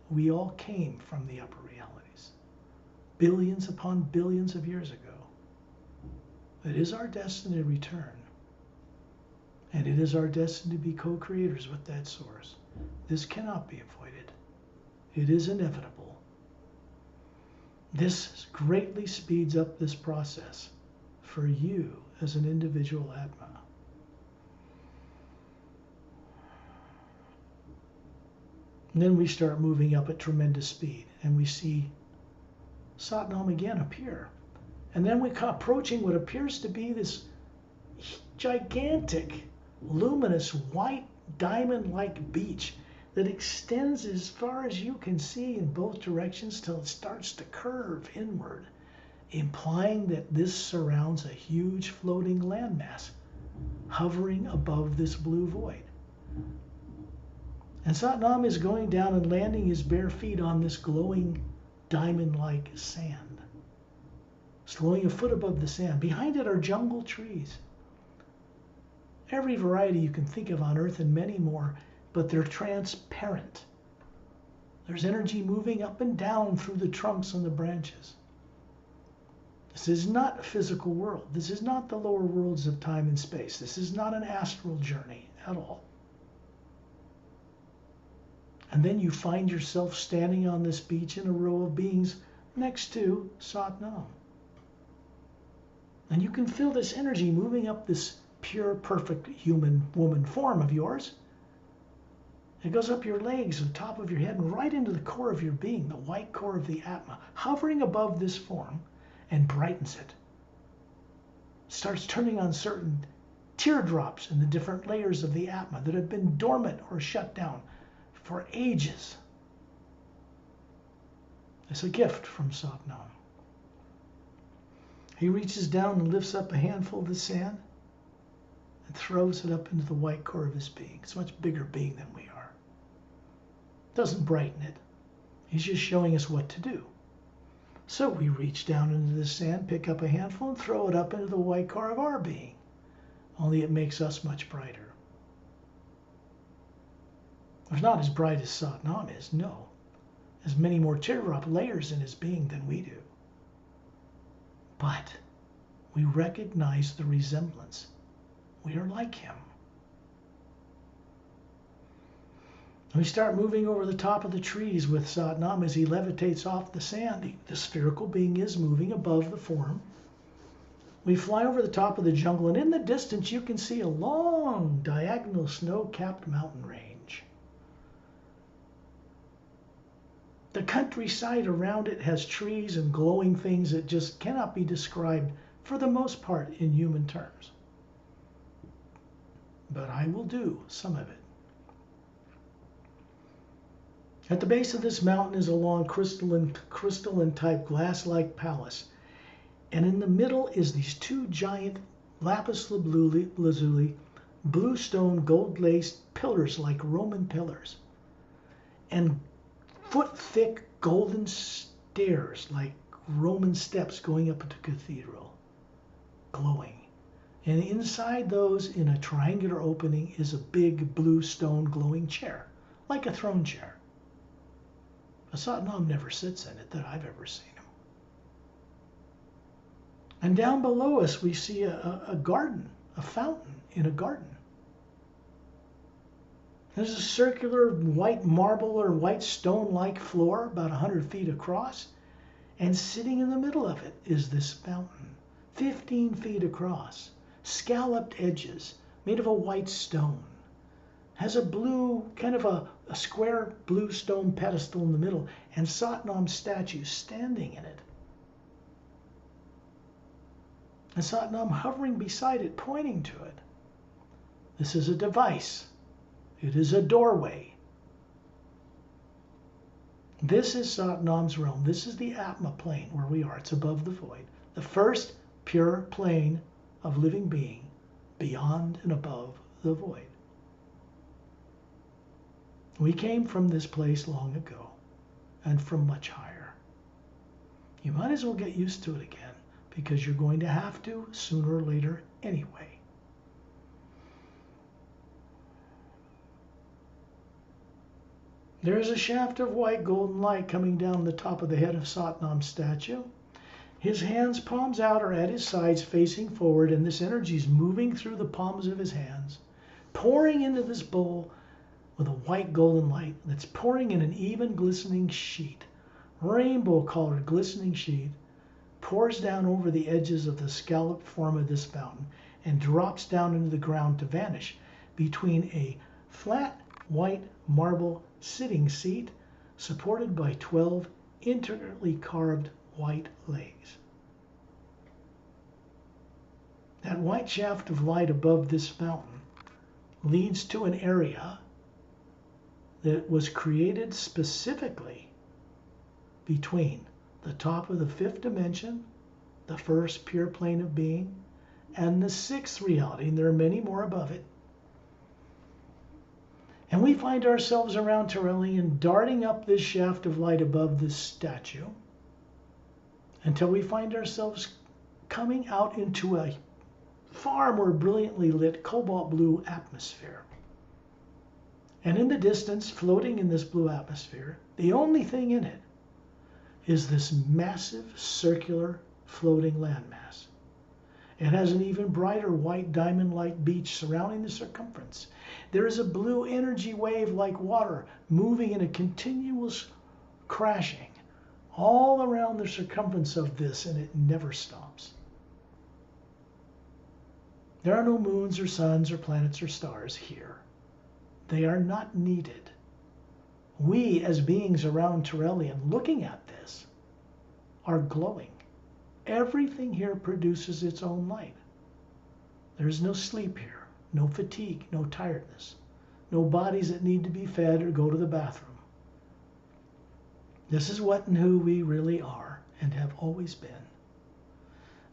We all came from the upper realities, billions upon billions of years ago. It is our destiny to return, and it is our destiny to be co-creators with that source. This cannot be avoided. It is inevitable. This greatly speeds up this process for you as an individual Atma. And then we start moving up at tremendous speed, and we see Satnam again appear. And then we come approaching what appears to be this gigantic, luminous, white, diamond-like beach that extends as far as you can see in both directions till it starts to curve inward, implying that this surrounds a huge floating landmass hovering above this blue void. And Satnam is going down and landing his bare feet on this glowing diamond-like sand. It's glowing a foot above the sand. Behind it are jungle trees. Every variety you can think of on Earth and many more, but they're transparent. There's energy moving up and down through the trunks and the branches. This is not a physical world. This is not the lower worlds of time and space. This is not an astral journey at all. And then you find yourself standing on this beach in a row of beings next to Satnam. And you can feel this energy moving up this pure, perfect human woman form of yours. It goes up your legs, the top of your head, and right into the core of your being, the white core of the Atma, hovering above this form, and brightens it. Starts turning on certain teardrops in the different layers of the Atma that have been dormant or shut down for ages. It's a gift from Satnam. He reaches down and lifts up a handful of the sand and throws it up into the white core of his being. It's a much bigger being than we are. Doesn't brighten it. He's just showing us what to do. So we reach down into the sand, pick up a handful, and throw it up into the white core of our being. Only it makes us much brighter. It's not as bright as Satnam is, no. There's many more teardrop layers in his being than we do. But we recognize the resemblance. We are like him. We start moving over the top of the trees with Satnam as he levitates off the sand. The spherical being is moving above the form. We fly over the top of the jungle, and in the distance you can see a long, diagonal, snow-capped mountain range. The countryside around it has trees and glowing things that just cannot be described, for the most part, in human terms. But I will do some of it. At the base of this mountain is a long crystalline-type glass-like palace, and in the middle is these two giant lapis lazuli, blue stone, gold-laced pillars like Roman pillars, and foot-thick golden stairs like Roman steps going up into cathedral, glowing. And inside those, in a triangular opening, is a big blue stone glowing chair, like a throne chair. But Satnam never sits in it that I've ever seen him. And down below us we see a garden, a fountain in a garden. There's a circular white marble or white stone-like floor about 100 feet across, and sitting in the middle of it is this fountain, 15 feet across, scalloped edges, made of a white stone. Has a blue, kind of a square blue stone pedestal in the middle, and Satnam's statue standing in it. And Satnam hovering beside it, pointing to it. This is a device. It is a doorway. This is Satnam's realm. This is the Atma plane where we are. It's above the void. The first pure plane of living being beyond and above the void. We came from this place long ago and from much higher. You might as well get used to it again because you're going to have to sooner or later anyway. There is a shaft of white golden light coming down the top of the head of Satnam's statue. His hands, palms out, are at his sides facing forward, and this energy is moving through the palms of his hands, pouring into this bowl with a white golden light that's pouring in an even glistening sheet, rainbow-colored glistening sheet, pours down over the edges of the scalloped form of this fountain and drops down into the ground to vanish between a flat white marble sitting seat supported by 12 intricately carved white legs. That white shaft of light above this fountain leads to an area that was created specifically between the top of the fifth dimension, the first pure plane of being, and the sixth reality, and there are many more above it. And we find ourselves around Turelian darting up this shaft of light above this statue until we find ourselves coming out into a far more brilliantly lit cobalt blue atmosphere. And in the distance, floating in this blue atmosphere, the only thing in it is this massive circular floating landmass. It has an even brighter white diamond-like beach surrounding the circumference. There is a blue energy wave like water moving in a continuous crashing all around the circumference of this, and it never stops. There are no moons or suns or planets or stars here. They are not needed. We, as beings around Turelian, looking at this, are glowing. Everything here produces its own light. There is no sleep here, no fatigue, no tiredness, no bodies that need to be fed or go to the bathroom. This is what and who we really are and have always been.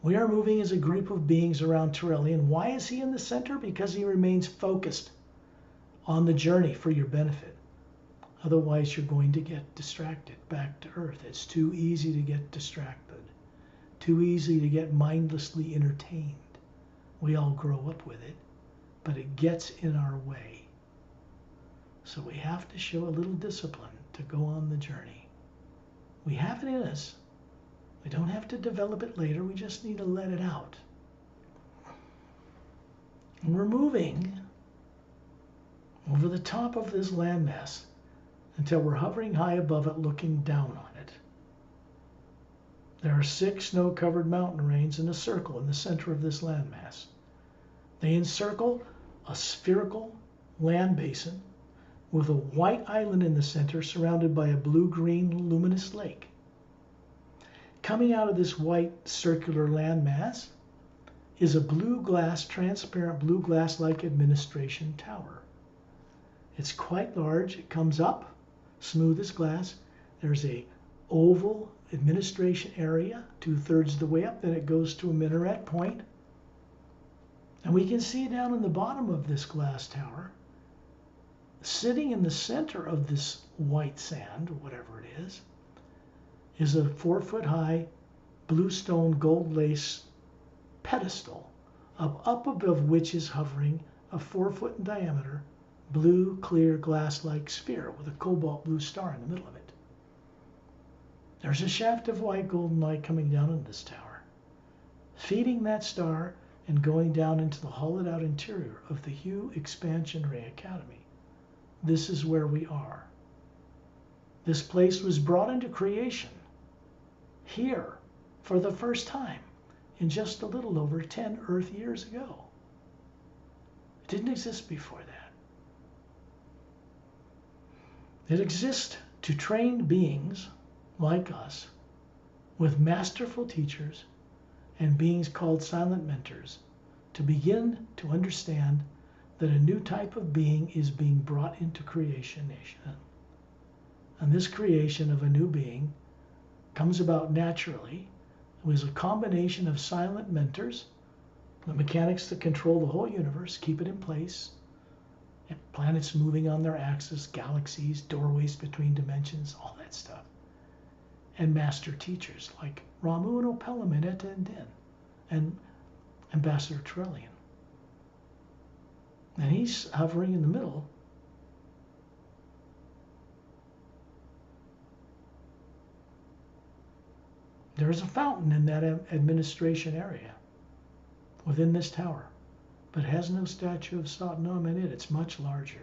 We are moving as a group of beings around Turelian. Why is he in the center? Because he remains focused on the journey for your benefit. Otherwise, you're going to get distracted back to Earth. It's too easy to get distracted, too easy to get mindlessly entertained. We all grow up with it, but it gets in our way. So we have to show a little discipline to go on the journey. We have it in us. We don't have to develop it later. We just need to let it out. And we're moving over the top of this landmass until we're hovering high above it, looking down on it. There are 6 snow-covered mountain ranges in a circle in the center of this landmass. They encircle a spherical land basin with a white island in the center surrounded by a blue-green luminous lake. Coming out of this white circular landmass is a blue glass, transparent blue glass-like administration tower. It's quite large. It comes up, smooth as glass. There's a oval administration area 2/3 of the way up. Then it goes to a minaret point. And we can see down in the bottom of this glass tower, sitting in the center of this white sand, or whatever it is a 4-foot-high blue stone gold lace pedestal, up above which is hovering a 4-foot in diameter, blue, clear, glass-like sphere with a cobalt blue star in the middle of it. There's a shaft of white golden light coming down in this tower, feeding that star and going down into the hollowed-out interior of the Hue Expansion Ray Academy. This is where we are. This place was brought into creation here for the first time in just a little over 10 Earth years ago. It didn't exist before that. It exists to train beings like us with masterful teachers and beings called silent mentors to begin to understand that a new type of being is being brought into creation nation. And this creation of a new being comes about naturally. It was a combination of silent mentors, the mechanics that control the whole universe, keep it in place, and planets moving on their axis, galaxies, doorways between dimensions, all that stuff. And master teachers like Ramu and Opelam and Etta and Din and Ambassador Trillian. And he's hovering in the middle. There is a fountain in that administration area within this tower, but it has no statue of Satnam in it. It's much larger.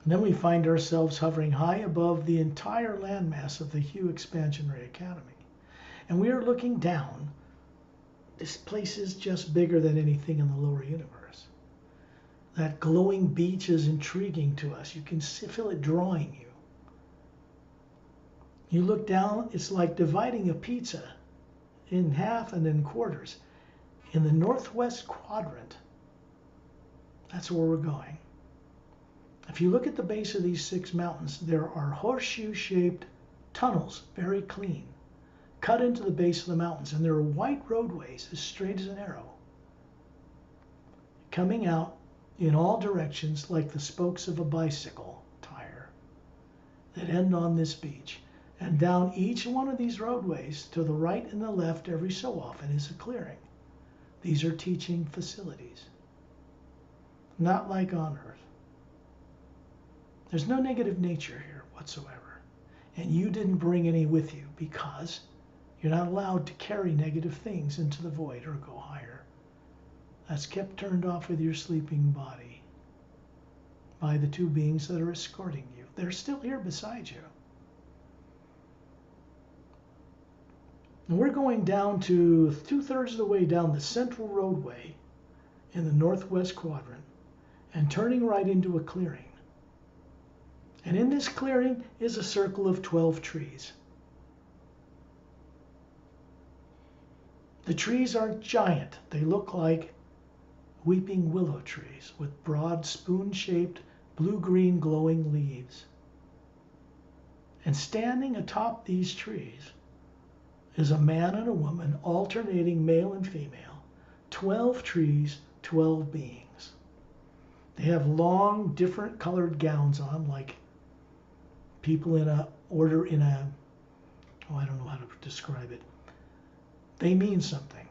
And then we find ourselves hovering high above the entire landmass of the Hue Expansion Ray Academy. And we are looking down. This place is just bigger than anything in the lower universe. That glowing beach is intriguing to us. You can feel it drawing you. You look down, it's like dividing a pizza in half and in quarters. In the northwest quadrant, that's where we're going. If you look at the base of these 6 mountains, there are horseshoe-shaped tunnels, very clean, cut into the base of the mountains, and there are white roadways as straight as an arrow, coming out in all directions like the spokes of a bicycle tire that end on this beach. And down each one of these roadways, to the right and the left every so often, is a clearing. These are teaching facilities, not like on Earth. There's no negative nature here whatsoever. And you didn't bring any with you because you're not allowed to carry negative things into the void or go higher. That's kept turned off with your sleeping body by the 2 beings that are escorting you. They're still here beside you. And we're going down to 2/3 of the way down the central roadway in the northwest quadrant and turning right into a clearing. And in this clearing is a circle of 12 trees. The trees are giant. They look like weeping willow trees with broad spoon-shaped blue-green glowing leaves. And standing atop these trees is a man and a woman, alternating male and female. 12 trees, 12 beings. They have long, different colored gowns on, like people in a order in a, I don't know how to describe it. They mean something.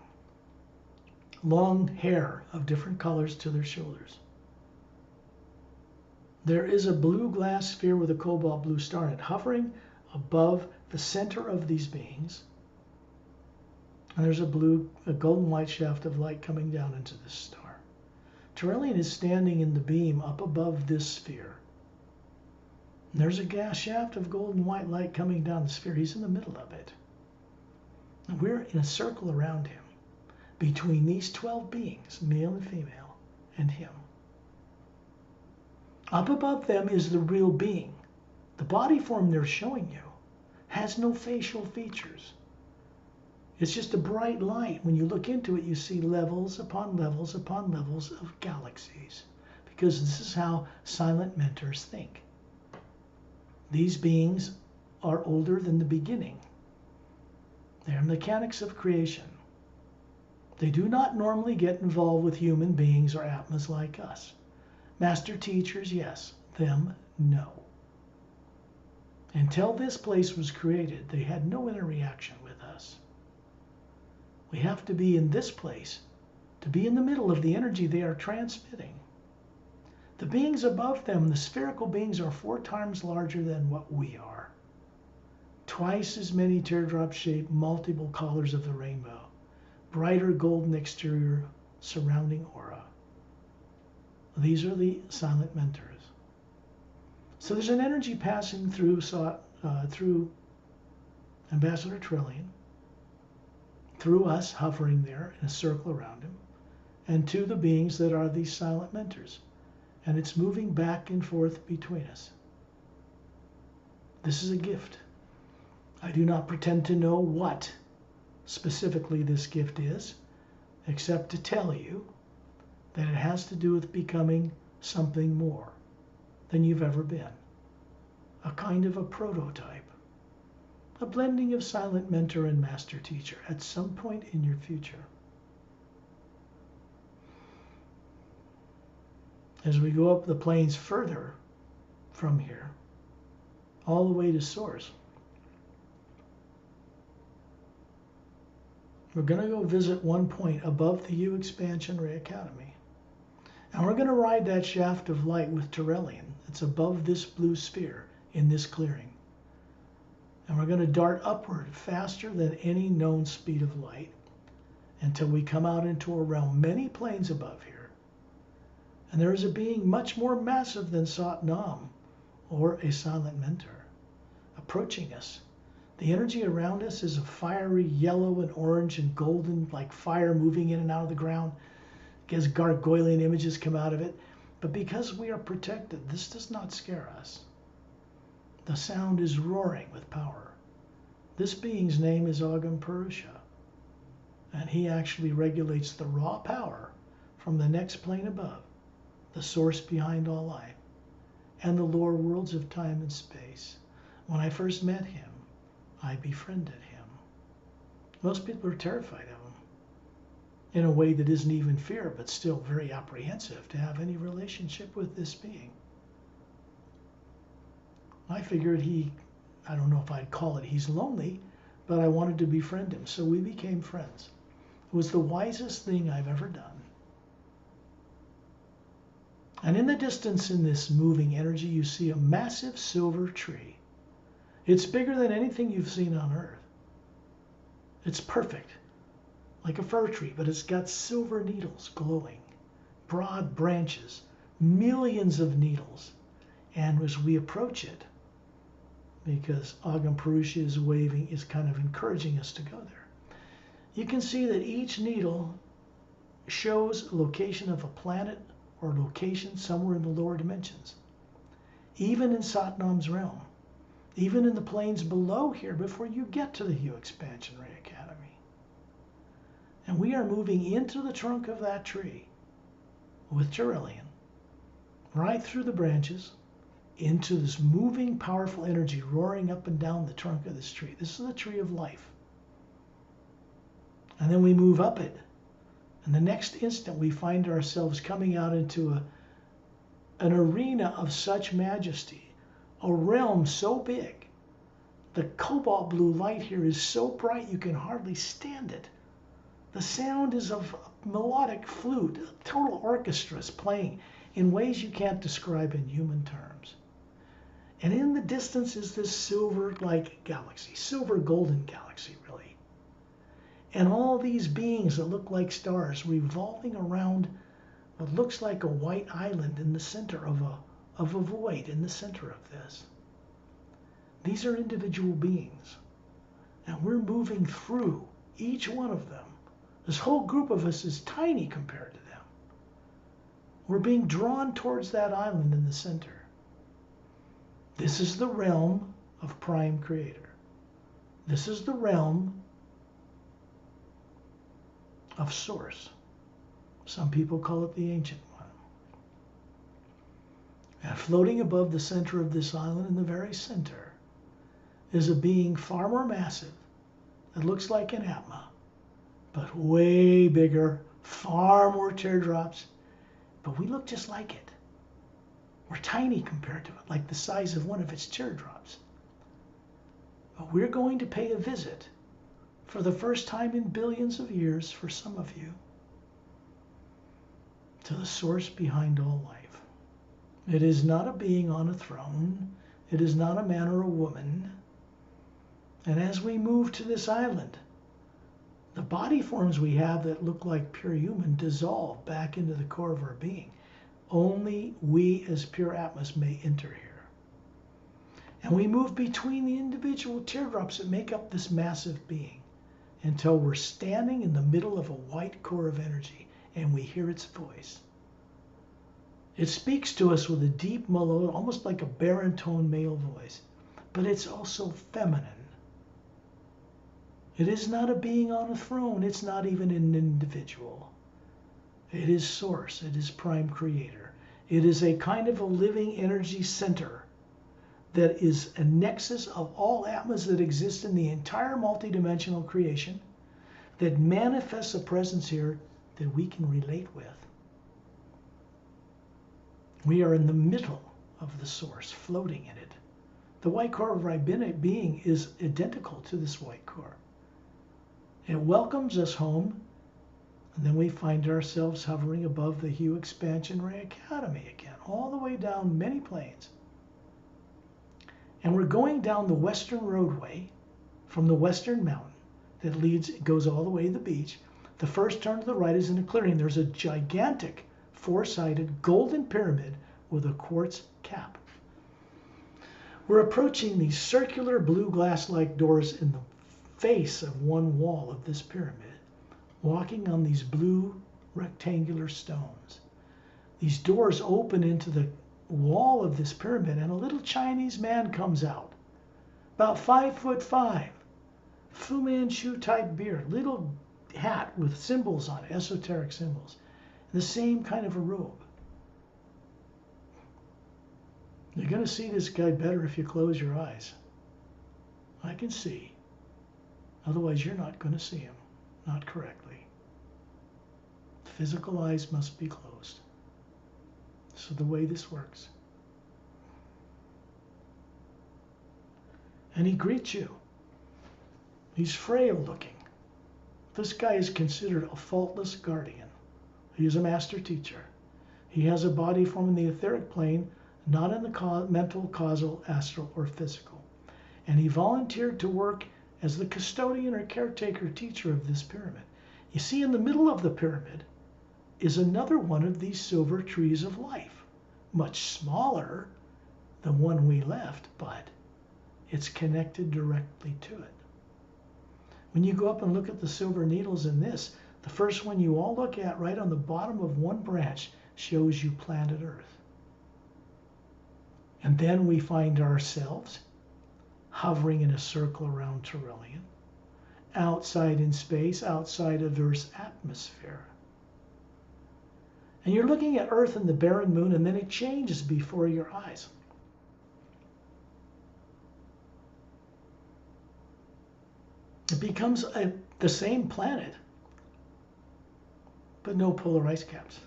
Long hair of different colors to their shoulders. There is a blue glass sphere with a cobalt blue star in it, hovering above the center of these beings. And there's a golden white shaft of light coming down into this star. Trillian is standing in the beam up above this sphere. And there's a gas shaft of golden white light coming down the sphere. He's in the middle of it. And we're in a circle around him, between these 12 beings, male and female, and him. Up above them is the real being. The body form they're showing you has no facial features. It's just a bright light. When you look into it, you see levels upon levels upon levels of galaxies, because this is how silent mentors think. These beings are older than the beginning. They are mechanics of creation. They do not normally get involved with human beings or atmas like us. Master teachers, yes. Them, no. Until this place was created, they had no interaction with us. We have to be in this place to be in the middle of the energy they are transmitting. The beings above them, the spherical beings, are 4 times larger than what we are. Twice as many teardrop-shaped, multiple colors of the rainbow. Brighter golden exterior surrounding aura. These are the silent mentors. So there's an energy passing through Ambassador Trillian, through us hovering there in a circle around him, and to the beings that are these silent mentors. And it's moving back and forth between us. This is a gift. I do not pretend to know what specifically this gift is, except to tell you that it has to do with becoming something more than you've ever been. A kind of a prototype. A blending of silent mentor and master teacher at some point in your future. As we go up the planes further from here, all the way to source, we're going to go visit one point above the U Expansion Ray Academy. And we're going to ride that shaft of light with Trillian that's above this blue sphere in this clearing. And we're going to dart upward faster than any known speed of light until we come out into a realm many planes above here. And there is a being much more massive than Sat Nam, or a silent mentor, approaching us. The energy around us is a fiery yellow and orange and golden, like fire moving in and out of the ground. As gargoylian images come out of it. But because we are protected, this does not scare us. The sound is roaring with power. This being's name is Agam Purusha, and he actually regulates the raw power from the next plane above, the source behind all life, and the lower worlds of time and space. When I first met him, I befriended him. Most people are terrified of him, in a way that isn't even fear, but still very apprehensive to have any relationship with this being. I figured I don't know if I'd call it he's lonely, but I wanted to befriend him, so we became friends. It was the wisest thing I've ever done. And in the distance in this moving energy, you see a massive silver tree. It's bigger than anything you've seen on Earth. It's perfect, like a fir tree, but it's got silver needles glowing, broad branches, millions of needles. And as we approach it, because Agam Purusha is waving, is kind of encouraging us to go there, you can see that each needle shows a location of a planet or location somewhere in the lower dimensions. Even in Satnam's realm, even in the planes below here before you get to the Hue Expansion Ray Academy. And we are moving into the trunk of that tree with Trillian, right through the branches, into this moving, powerful energy roaring up and down the trunk of this tree. This is the tree of life. And then we move up it. And the next instant we find ourselves coming out into an arena of such majesty, a realm so big. The cobalt blue light here is so bright you can hardly stand it. The sound is of a melodic flute, total orchestras playing in ways you can't describe in human terms. And in the distance is this silver-like galaxy, silver golden galaxy, really. And all these beings that look like stars revolving around what looks like a white island in the center of a void in the center of this. These are individual beings. And we're moving through each one of them. This whole group of us is tiny compared to them. We're being drawn towards that island in the center. This is the realm of Prime Creator. This is the realm of Source. Some people call it the Ancient One. And floating above the center of this island, in the very center, is a being far more massive that looks like an Atma, but way bigger, far more teardrops, but we look just like it. We're tiny compared to it, like the size of one of its teardrops. But we're going to pay a visit for the first time in billions of years for some of you to the source behind all life. It is not a being on a throne. It is not a man or a woman. And as we move to this island, the body forms we have that look like pure human dissolve back into the core of our being. Only we as pure Atmas may enter here. And we move between the individual teardrops that make up this massive being until we're standing in the middle of a white core of energy and we hear its voice. It speaks to us with a deep, mellow, almost like a baritone male voice, but it's also feminine. It is not a being on a throne. It's not even an individual. It is Source. It is Prime Creator. It is a kind of a living energy center that is a nexus of all Atmas that exist in the entire multidimensional creation that manifests a presence here that we can relate with. We are in the middle of the Source, floating in it. The white core of our being is identical to this white core. It welcomes us home, and then we find ourselves hovering above the Hue Expansion Ray Academy again, all the way down many planes. And we're going down the western roadway from the western mountain that goes all the way to the beach. The first turn to the right is in a clearing. There's a gigantic four-sided golden pyramid with a quartz cap. We're approaching these circular blue glass-like doors in the face of one wall of this pyramid, walking on these blue rectangular stones. These doors open into the wall of this pyramid, and a little Chinese man comes out, about 5'5", Fu Manchu type beard, little hat with symbols on it, esoteric symbols, the same kind of a robe. You're going to see this guy better if you close your eyes. I can see. Otherwise, you're not going to see him, not correctly. Physical eyes must be closed. So the way this works. And he greets you. He's frail looking. This guy is considered a faultless guardian. He is a master teacher. He has a body form in the etheric plane, not in the mental, causal, astral, or physical. And he volunteered to work as the custodian or caretaker teacher of this pyramid. You see, in the middle of the pyramid is another one of these silver trees of life, much smaller than one we left, but it's connected directly to it. When you go up and look at the silver needles in this, the first one you all look at right on the bottom of one branch shows you planet Earth. And then we find ourselves hovering in a circle around Touchstone, outside in space, outside of Earth's atmosphere. And you're looking at Earth and the barren moon, and then it changes before your eyes. It becomes the same planet, but no polar ice caps.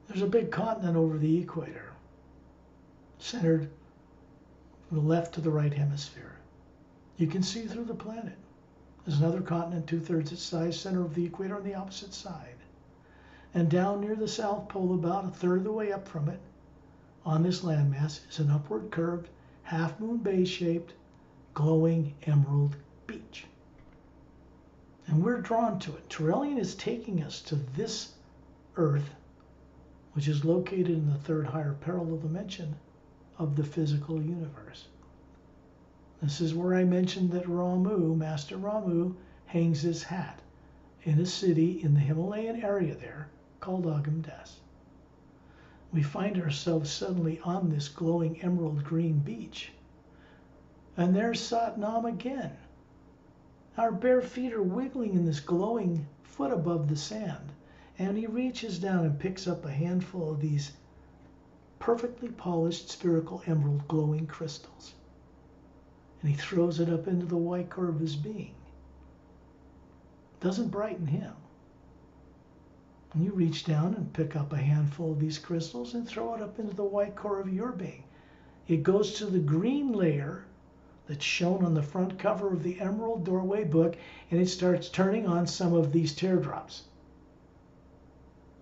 There's a big continent over the equator, centered from the left to the right hemisphere. You can see through the planet. There's another continent 2/3 its size, center of the equator on the opposite side. And down near the South Pole, about 1/3 of the way up from it, on this landmass, is an upward curved, half-moon base-shaped, glowing emerald beach. And we're drawn to it. Touchstone is taking us to this Earth, which is located in the third higher parallel dimension of the physical universe. This is where I mentioned that Ramu, Master Ramu, hangs his hat in a city in the Himalayan area there called Agamdas. We find ourselves suddenly on this glowing emerald green beach, And there's Satnam again. Our bare feet are wiggling in this glowing foot above the sand. And he reaches down and picks up a handful of these perfectly polished spherical emerald glowing crystals. And he throws it up into the white core of his being. Doesn't brighten him. And you reach down and pick up a handful of these crystals and throw it up into the white core of your being. It goes to the green layer that's shown on the front cover of the Emerald Doorway book, and it starts turning on some of these teardrops.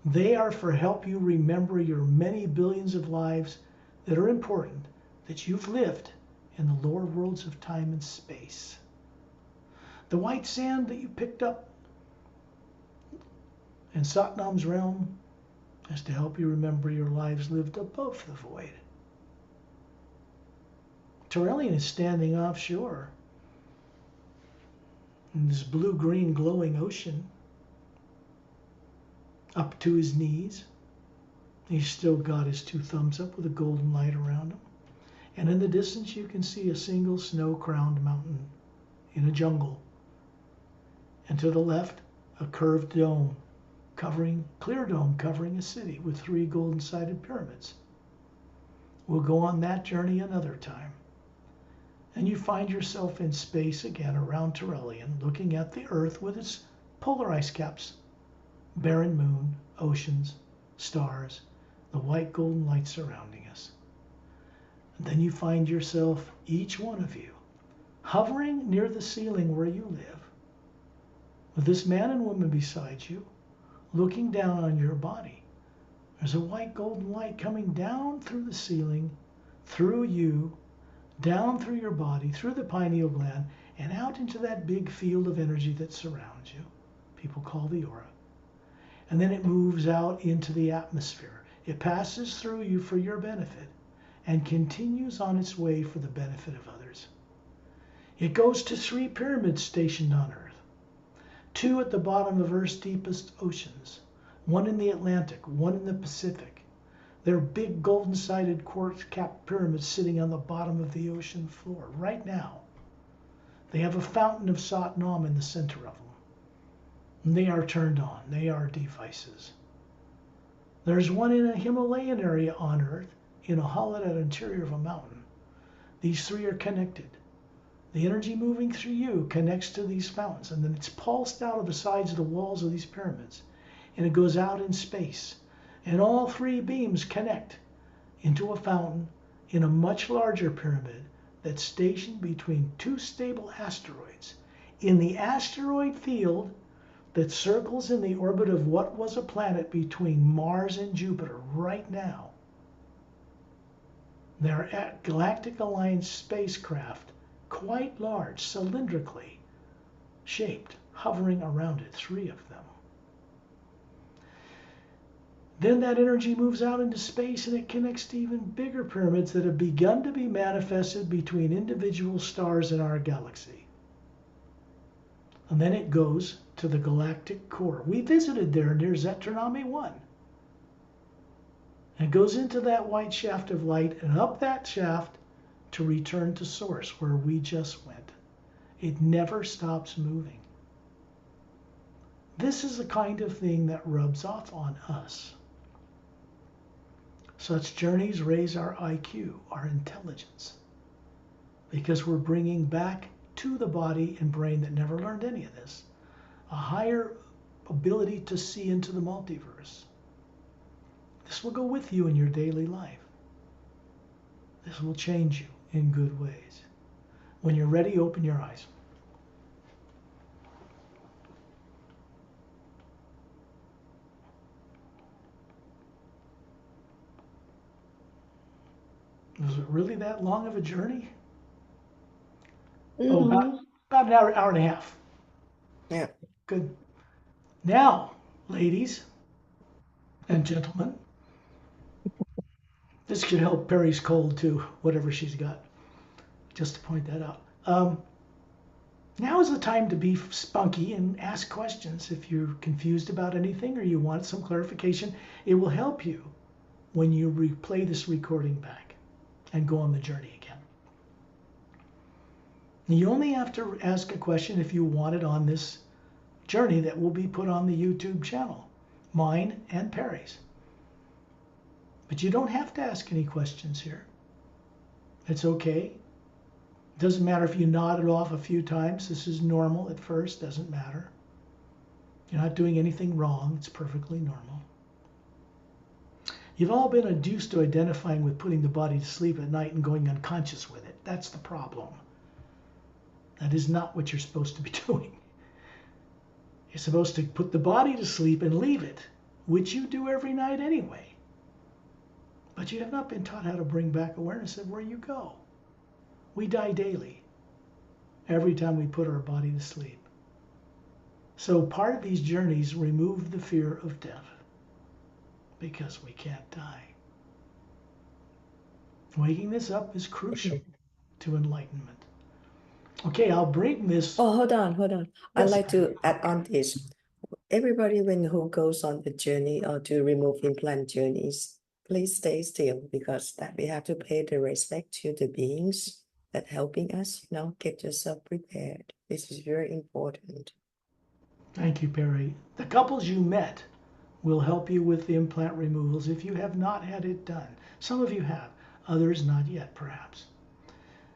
They are for help you remember your many billions of lives that are important, that you've lived in the lower worlds of time and space. The white sand that you picked up in Satnam's realm is to help you remember your lives lived above the void. Turellian is standing offshore in this blue-green glowing ocean, up to his knees. He's still got his two thumbs up with a golden light around him. And in the distance you can see a single snow-crowned mountain in a jungle. And to the left, a curved dome, clear dome covering a city with 3 golden-sided pyramids. We'll go on that journey another time. And you find yourself in space again around Turellian, looking at the Earth with its polar ice caps, barren moon, oceans, stars, the white golden light surrounding us. And then you find yourself, each one of you, hovering near the ceiling where you live, with this man and woman beside you, looking down on your body. There's a white golden light coming down through the ceiling, through you, down through your body, through the pineal gland, and out into that big field of energy that surrounds you. People call the aura. And then it moves out into the atmosphere. It passes through you for your benefit and continues on its way for the benefit of others. It goes to 3 pyramids stationed on Earth. 2 at the bottom of Earth's deepest oceans, 1 in the Atlantic, 1 in the Pacific. They're big golden-sided quartz-capped pyramids sitting on the bottom of the ocean floor right now. They have a fountain of Satnam in the center of them. And they are turned on. They are devices. There's 1 in a Himalayan area on Earth, in a hollowed out interior of a mountain. These 3 are connected. The energy moving through you connects to these fountains, and then it's pulsed out of the sides of the walls of these pyramids, and it goes out in space. And all 3 beams connect into a fountain in a much larger pyramid that's stationed between 2 stable asteroids in the asteroid field that circles in the orbit of what was a planet between Mars and Jupiter right now. They're Galactic Alliance spacecraft, quite large, cylindrically shaped, hovering around it, 3 of them. Then that energy moves out into space and it connects to even bigger pyramids that have begun to be manifested between individual stars in our galaxy. And then it goes to the galactic core. We visited there near Zetranami 1. And goes into that white shaft of light and up that shaft to return to source where we just went. It never stops moving. This is the kind of thing that rubs off on us. Such journeys raise our IQ, our intelligence, because we're bringing back to the body and brain that never learned any of this a higher ability to see into the multiverse. This will go with you in your daily life. This will change you in good ways. When you're ready, open your eyes. Was it really that long of a journey? Oh, about an hour and a half. Yeah. Good. Now, ladies and gentlemen, this could help Pari's cold too, whatever she's got, just to point that out. Now is the time to be spunky and ask questions. If you're confused about anything or you want some clarification, it will help you when you replay this recording back and go on the journey again. You only have to ask a question if you want it on this journey that will be put on the YouTube channel, mine and Pari's. But you don't have to ask any questions here. It's okay. Doesn't matter if you nod it off a few times. This is normal at first, doesn't matter. You're not doing anything wrong. It's perfectly normal. You've all been adduced to identifying with putting the body to sleep at night and going unconscious with it. That's the problem. That is not what you're supposed to be doing. You're supposed to put the body to sleep and leave it, which you do every night anyway. But you have not been taught how to bring back awareness of where you go. We die daily, every time we put our body to sleep. So part of these journeys remove the fear of death, because we can't die. Waking this up is crucial to enlightenment. Okay, I'll bring this. Oh, hold on. I'd Yes, like to add on this. Everybody who goes on the journey or to remove implant journeys, please stay still, because that we have to pay the respect to the beings that helping us, get yourself prepared. This is very important. Thank you, Pari. The couples you met will help you with the implant removals if you have not had it done. Some of you have, others not yet, perhaps.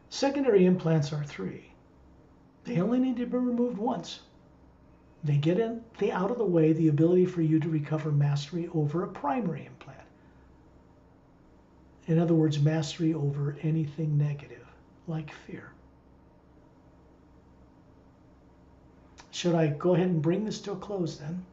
Secondary implants are 3. They only need to be removed once. They get out of the way the ability for you to recover mastery over a primary implant. In other words, mastery over anything negative, like fear. Should I go ahead and bring this to a close then?